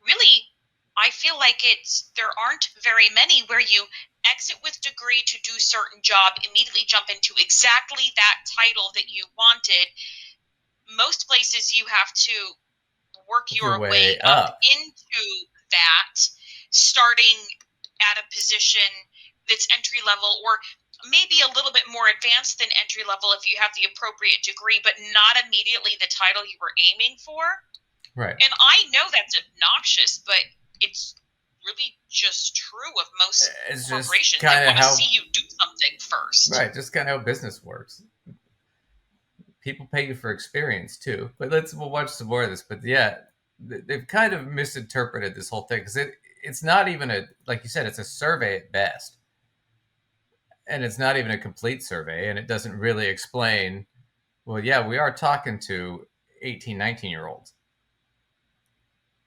Really, I feel like there aren't very many where you exit with degree to do certain job, immediately jump into exactly that title that you wanted. Most places you have to work your way up into that, starting at a position that's entry level, or maybe a little bit more advanced than entry level if you have the appropriate degree, but not immediately the title you were aiming for. Right. And I know that's obnoxious, but it's really just true of most corporations. They want to see you do something first. Right, just kind of how business works. People pay you for experience too. But we'll watch some more of this. But yeah, they've kind of misinterpreted this whole thing, because it's not even like you said, it's a survey at best. And it's not even a complete survey, and it doesn't really explain, well, yeah, we are talking to 18, 19-year-olds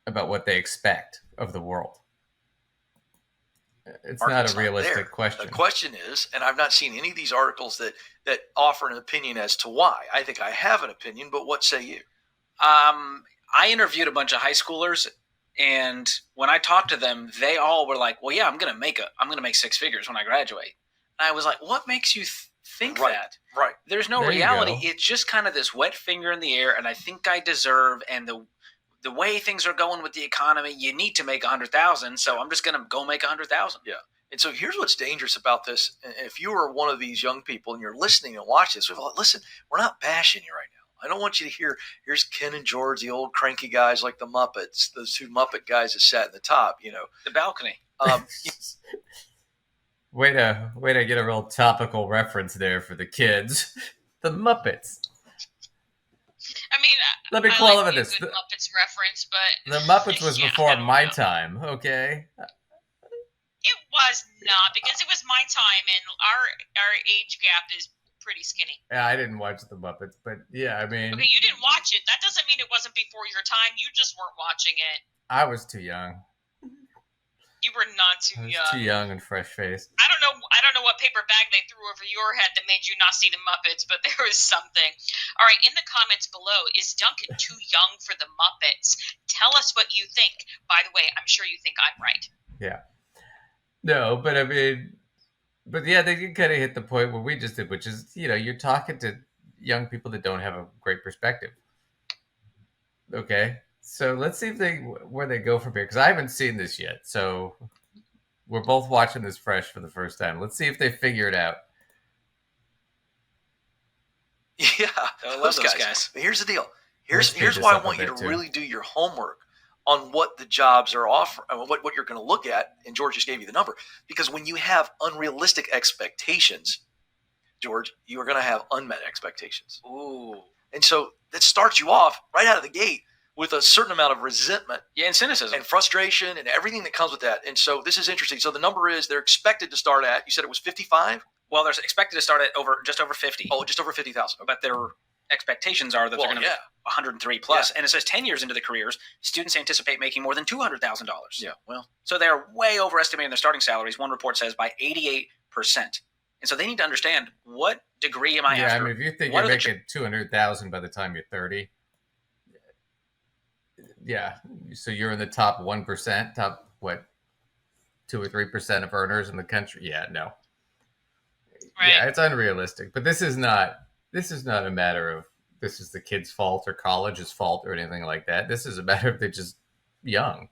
about what they expect of the world. It's not a realistic question. The question is, and I've not seen any of these articles that offer an opinion as to why. I think I have an opinion, but what say you? I interviewed a bunch of high schoolers, and when I talked to them, they all were like, "Well, yeah, I'm gonna make 6 figures when I graduate." And I was like, "What makes you think that?" Right. There's no reality. It's just kind of this wet finger in the air, and I think I deserve. And the way things are going with the economy, you need to make 100,000. So I'm just gonna go make 100,000. Yeah. And so here's what's dangerous about this. If you are one of these young people and you're listening and watching this, listen, we're not bashing you right now. I don't want you to hear, here's Ken and George, the old cranky guys like the Muppets, those two Muppet guys that sat in the top, The balcony. Way to get a real topical reference there for the kids. The Muppets. I mean, let me qualify this. The Muppets reference, but the Muppets was before my time, okay? It was not, because it was my time, and our age gap is pretty skinny. Yeah, I didn't watch the Muppets, but yeah, I mean. Okay, you didn't watch it. That doesn't mean it wasn't before your time. You just weren't watching it. I was too young. You were not too young. Too young and fresh-faced. I don't know what paper bag they threw over your head that made you not see the Muppets, but there was something. All right, in the comments below, is Duncan too young for the Muppets? Tell us what you think. By the way, I'm sure you think I'm right. Yeah. No, but I mean, yeah, they kind of hit the point where we just did, which is, you're talking to young people that don't have a great perspective. Okay. So let's see where they go from here, because I haven't seen this yet. So we're both watching this fresh for the first time. Let's see if they figure it out. Yeah, I love those guys. But here's the deal. Here's why I want you to really do your homework on what the jobs are offering, what you're going to look at. And George just gave you the number, because when you have unrealistic expectations, George, you are going to have unmet expectations. Ooh, and so that starts you off right out of the gate with a certain amount of resentment, and cynicism, and frustration, and everything that comes with that. And so this is interesting. So the number is, they're expected to start at, you said it was 55? Well, they're expected to start at just over 50. Oh, just over 50,000. But they're expectations are that they're going to 103 plus, and it says 10 years into the careers, students anticipate making more than $200,000. Yeah, well, so they're way overestimating their starting salaries. One report says by 88%, and so they need to understand what degree am I after. Yeah, I mean, if you think you're making $200,000 by the time you're 30, yeah, so you're in the top 1%, top 2 or 3% of earners in the country. Yeah, no. Right. Yeah, it's unrealistic. But this is not a matter of this is the kid's fault or college's fault or anything like that. This is a matter of they're just young.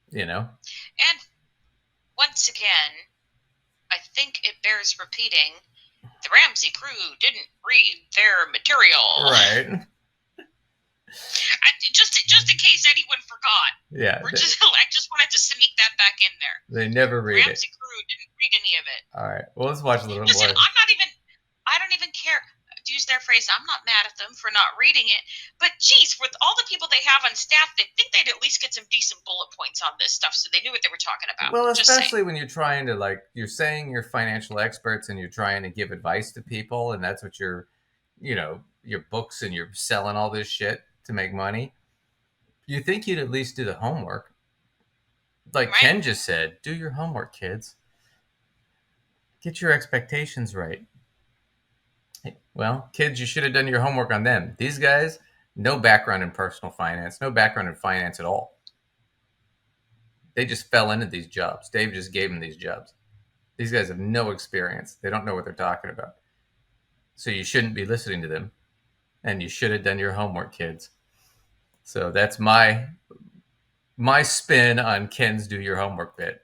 You know? And once again, I think it bears repeating, the Ramsey crew didn't read their material. Right. Just in case anyone forgot. Yeah. I just wanted to sneak that back in there. They never read Ramsey crew didn't read any of it. All right. Well, let's watch a little Listen, more. I don't even care. To use their phrase, I'm not mad at them for not reading it. But geez, with all the people they have on staff, they think they'd at least get some decent bullet points on this stuff so they knew what they were talking about. Well, especially when you're trying to, like, you're saying you're financial experts and you're trying to give advice to people, and that's what your books, and you're selling all this shit to make money. You think you'd at least do the homework. Like right. Ken just said, do your homework, kids. Get your expectations right. Well, kids, you should have done your homework on them. These guys, no background in personal finance, no background in finance at all. They just fell into these jobs. Dave just gave them these jobs. These guys have no experience. They don't know what they're talking about. So you shouldn't be listening to them. And you should have done your homework, kids. So that's my spin on Ken's do your homework bit.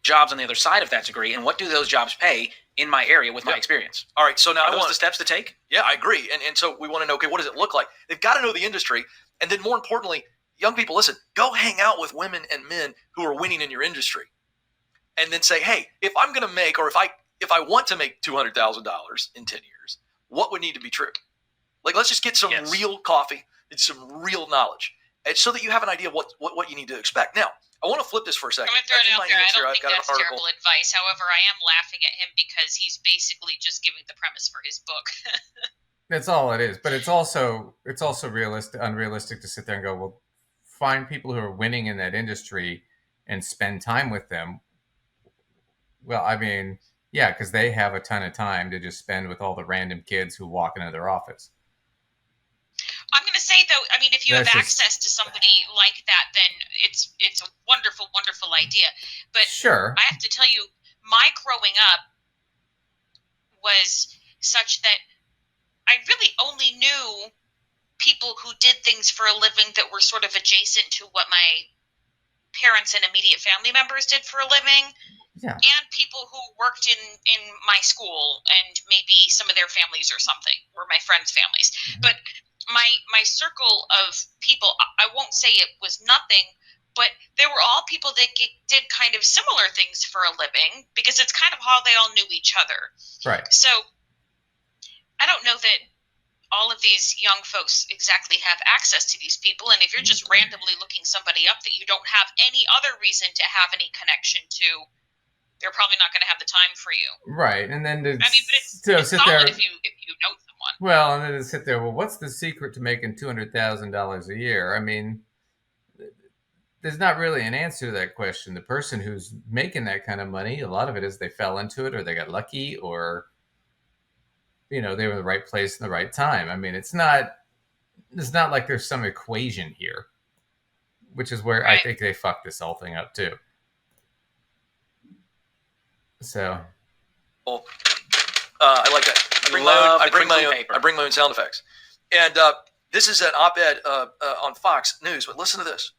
Jobs on the other side of that degree, and what do those jobs pay in my area with my experience? All right, so now are those the steps to take? Yeah, I agree. And so we want to know, okay, what does it look like? They've got to know the industry, and then more importantly, young people, listen, go hang out with women and men who are winning in your industry. And then say, hey, if I'm going to make, or if I want to make $200,000 in 10 years, what would need to be true? Like, let's just get some real coffee and some real knowledge, and so that you have an idea of what you need to expect. Now, I want to flip this for a second. I'm going to throw it out there. I don't think that's terrible advice. However, I am laughing at him because he's basically just giving the premise for his book. That's all it is. But it's also unrealistic to sit there and go, well, find people who are winning in that industry and spend time with them. Well, I mean, yeah, because they have a ton of time to just spend with all the random kids who walk into their office. I'm going to say, though, I mean, if you have access to somebody like that, then it's a wonderful, wonderful idea. But sure. I have to tell you, my growing up was such that I really only knew people who did things for a living that were sort of adjacent to what my parents and immediate family members did for a living. Yeah. And people who worked in my school and maybe some of their families or something, or my friends' families. Mm-hmm. But my circle of people, I won't say it was nothing, but they were all people that did kind of similar things for a living because it's kind of how they all knew each other. Right. So I don't know that all of these young folks exactly have access to these people. And if you're just randomly looking somebody up that you don't have any other reason to have any connection to, they're probably not going to have the time for you. Right. And then but it's sit there if you know someone. Well, and then to sit there, well, what's the secret to making $200,000 a year? I mean, there's not really an answer to that question. The person who's making that kind of money, a lot of it is they fell into it or they got lucky or, they were in the right place in the right time. I mean, it's not like there's some equation here, which is where I think they fucked this whole thing up too. So, I like that. I bring my own sound effects, and this is an op-ed on Fox News. But listen to this: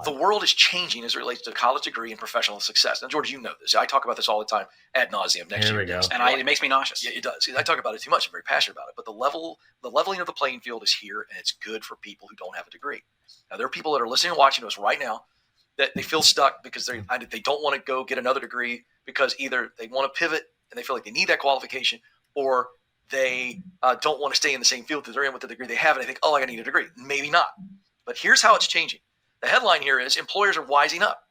the world is changing as it relates to college degree and professional success. Now, George, you know this. I talk about this all the time ad nauseum. Here we go. And it makes me nauseous. Yeah, it does. I talk about it too much. I'm very passionate about it. But the leveling of the playing field is here, and it's good for people who don't have a degree. Now, there are people that are listening and watching to us right now that they feel stuck because they don't want to go get another degree because either they want to pivot and they feel like they need that qualification, or they don't want to stay in the same field that they're in with the degree they have, and they think, oh, I need a degree. Maybe not. But here's how it's changing. The headline here is employers are wising up.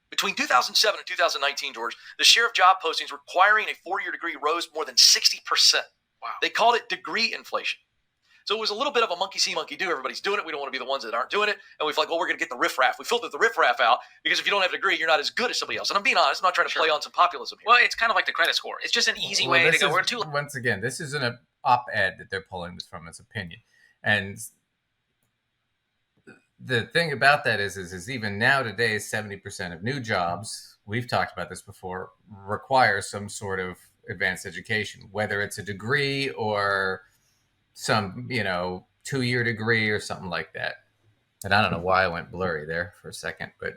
Between 2007 and 2019, George, the share of job postings requiring a 4-year degree rose more than 60%. Wow. They called it degree inflation. So it was a little bit of a monkey see, monkey do. Everybody's doing it. We don't want to be the ones that aren't doing it. And we feel like, we're going to get the riffraff. We filtered the riffraff out because if you don't have a degree, you're not as good as somebody else. And I'm being honest. I'm not trying to play on some populism here. Well, it's kind of like the credit score. It's just an easy way to go. Once again, this isn't an op-ed that they're pulling this from. It's opinion. And the thing about that is even now today, 70% of new jobs, we've talked about this before, require some sort of advanced education, whether it's a degree or some, 2-year degree or something like that. And I don't know why I went blurry there for a second, but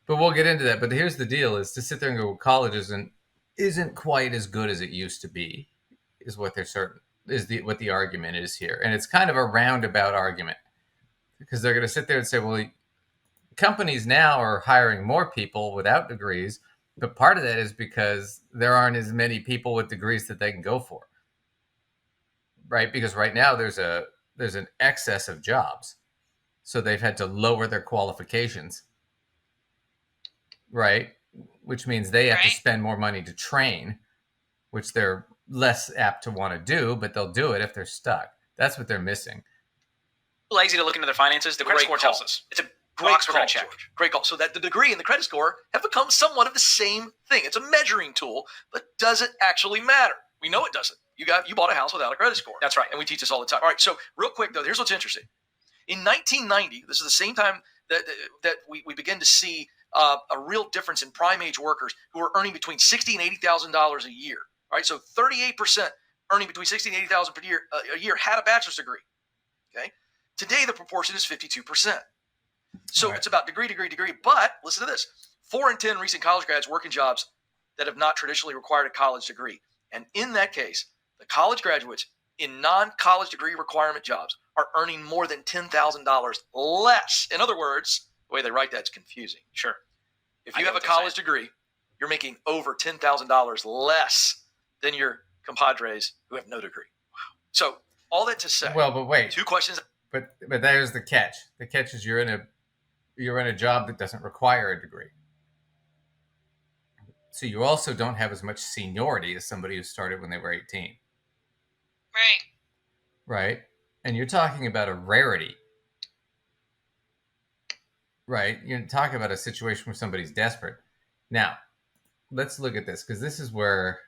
we'll get into that. But here's the deal: is to sit there and go, college isn't quite as good as it used to be, is what what the argument is here. And it's kind of a roundabout argument, because they're going to sit there and say, well, companies now are hiring more people without degrees, but part of that is because there aren't as many people with degrees that they can go for, right? Because right now there's an excess of jobs, so they've had to lower their qualifications, right? Which means they have to spend more money to train, which they're less apt to want to do, but they'll do it if they're stuck. That's what they're missing. Lazy to look into their finances. The credit score tells us. It's a great call, George. Great call. So that the degree and the credit score have become somewhat of the same thing. It's a measuring tool, but does it actually matter? We know it doesn't. You bought a house without a credit score. That's right. And we teach this all the time. All right. So real quick though, here's what's interesting. In 1990, this is the same time that we begin to see a real difference in prime age workers who are earning between $60,000 and $80,000 a year. All right. So 38% earning between $60,000 and $80,000 per year a year had a bachelor's degree. Okay. Today the proportion is 52%. So it's about degree. But listen to this: 4 in 10 recent college grads work in jobs that have not traditionally required a college degree. And in that case, the college graduates in non-college degree requirement jobs are earning more than $10,000 less. In other words, the way they write that's confusing. Sure. If you have a college degree, you're making over $10,000 less than your compadres who have no degree. Wow. So all that to say. Well, but wait. 2 questions. But there's the catch. The catch is you're in a job that doesn't require a degree. So you also don't have as much seniority as somebody who started when they were 18. Right? And you're talking about a rarity. Right? You're talking about a situation where somebody's desperate. Now, let's look at this, because this is where,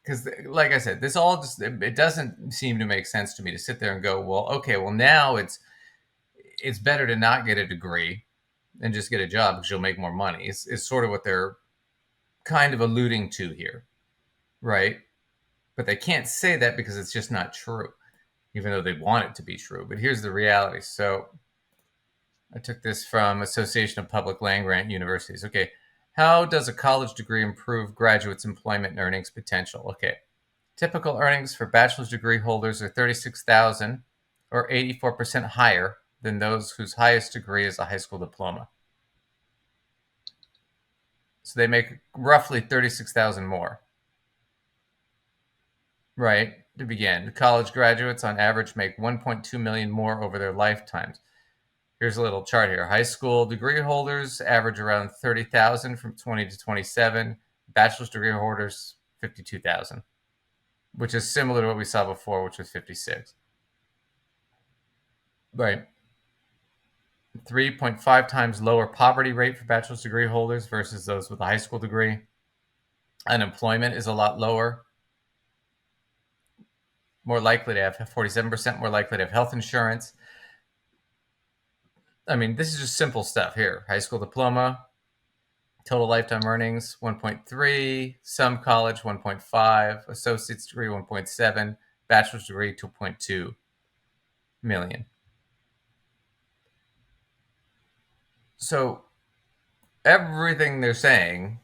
because like I said, this all just, it doesn't seem to make sense to me to sit there and go, well, okay, well now it's better to not get a degree and just get a job because you'll make more money. It's sort of what they're kind of alluding to here, right? But they can't say that because it's just not true, even though they want it to be true. But here's the reality. So I took this from Association of Public Land-Grant Universities. Okay, how does a college degree improve graduates' employment and earnings potential? Okay, typical earnings for bachelor's degree holders are $36,000, or 84% higher than those whose highest degree is a high school diploma. So they make roughly $36,000 more. Right, to begin. College graduates on average make $1.2 million more over their lifetimes. Here's a little chart here. High school degree holders average around $30,000 from 20 to 27. Bachelor's degree holders, $52,000, which is similar to what we saw before, which was $56,000. Right. 3.5 times lower poverty rate for bachelor's degree holders versus those with a high school degree. Unemployment is a lot lower. More likely to have 47% more likely to have health insurance. I mean, this is just simple stuff here. High school diploma, total lifetime earnings 1.3, some college 1.5, associate's degree 1.7, bachelor's degree 2.2 million. So everything they're saying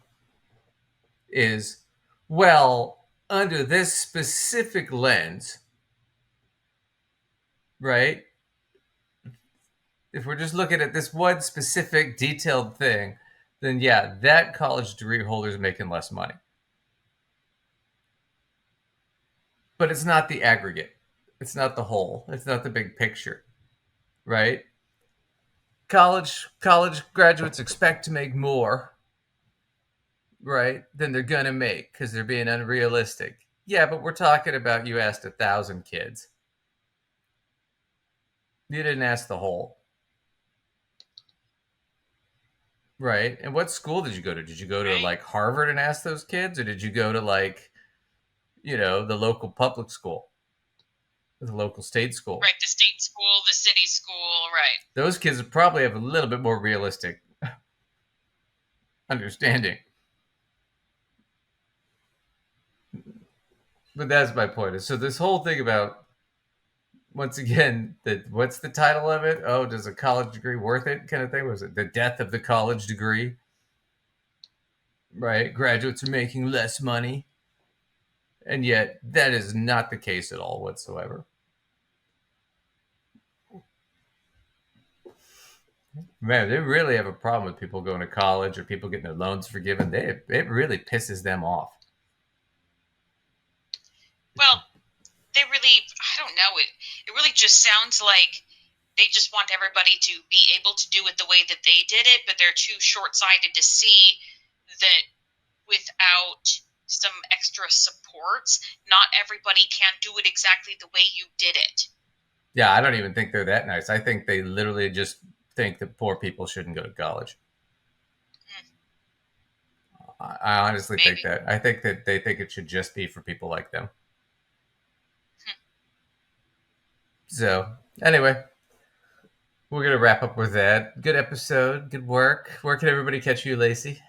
is, well, under this specific lens, right? If we're just looking at this one specific detailed thing, then yeah, that college degree holder is making less money. But it's not the aggregate. It's not the whole. It's not the big picture, right? College graduates expect to make more right, than they're going to make because they're being unrealistic. Yeah, but we're talking about you asked 1,000 kids. You didn't ask the whole. Right. And what school did you go to? Did you go to like Harvard and ask those kids? Or did you go to like, the local public school? The local state school? Right. The state school, the city school. Right. Those kids probably have a little bit more realistic understanding. But that's my point. So this whole thing about, once again, what's the title of it? Oh, does a college degree worth it kind of thing? Was it the death of the college degree? Right? Graduates are making less money. And yet that is not the case at all whatsoever. Man, they really have a problem with people going to college or people getting their loans forgiven. It really pisses them off. Well, they really, I don't know, it really just sounds like they just want everybody to be able to do it the way that they did it, but they're too short-sighted to see that without some extra supports, not everybody can do it exactly the way you did it. Yeah, I don't even think they're that nice. I think they literally just think that poor people shouldn't go to college. I honestly think that. I think that they think it should just be for people like them. So, anyway, we're going to wrap up with that. Good episode. Good work. Where can everybody catch you, Lacey?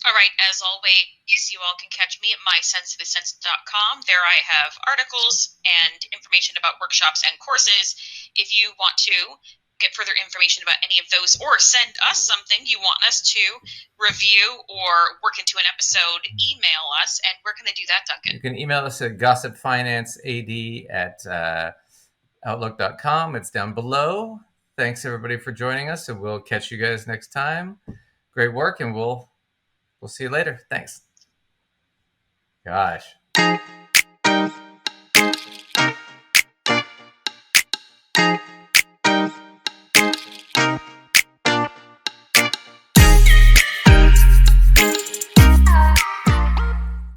All right. As always, you all can catch me at mysensitivesense.com. There I have articles and information about workshops and courses. If you want to get further information about any of those or send us something you want us to review or work into an episode, email us. And where can they do that, Duncan? You can email us at gossipfinancead@outlook.com. It's down below. Thanks, everybody, for joining us, and we'll catch you guys next time. Great work, and we'll see you later. Thanks. Gosh.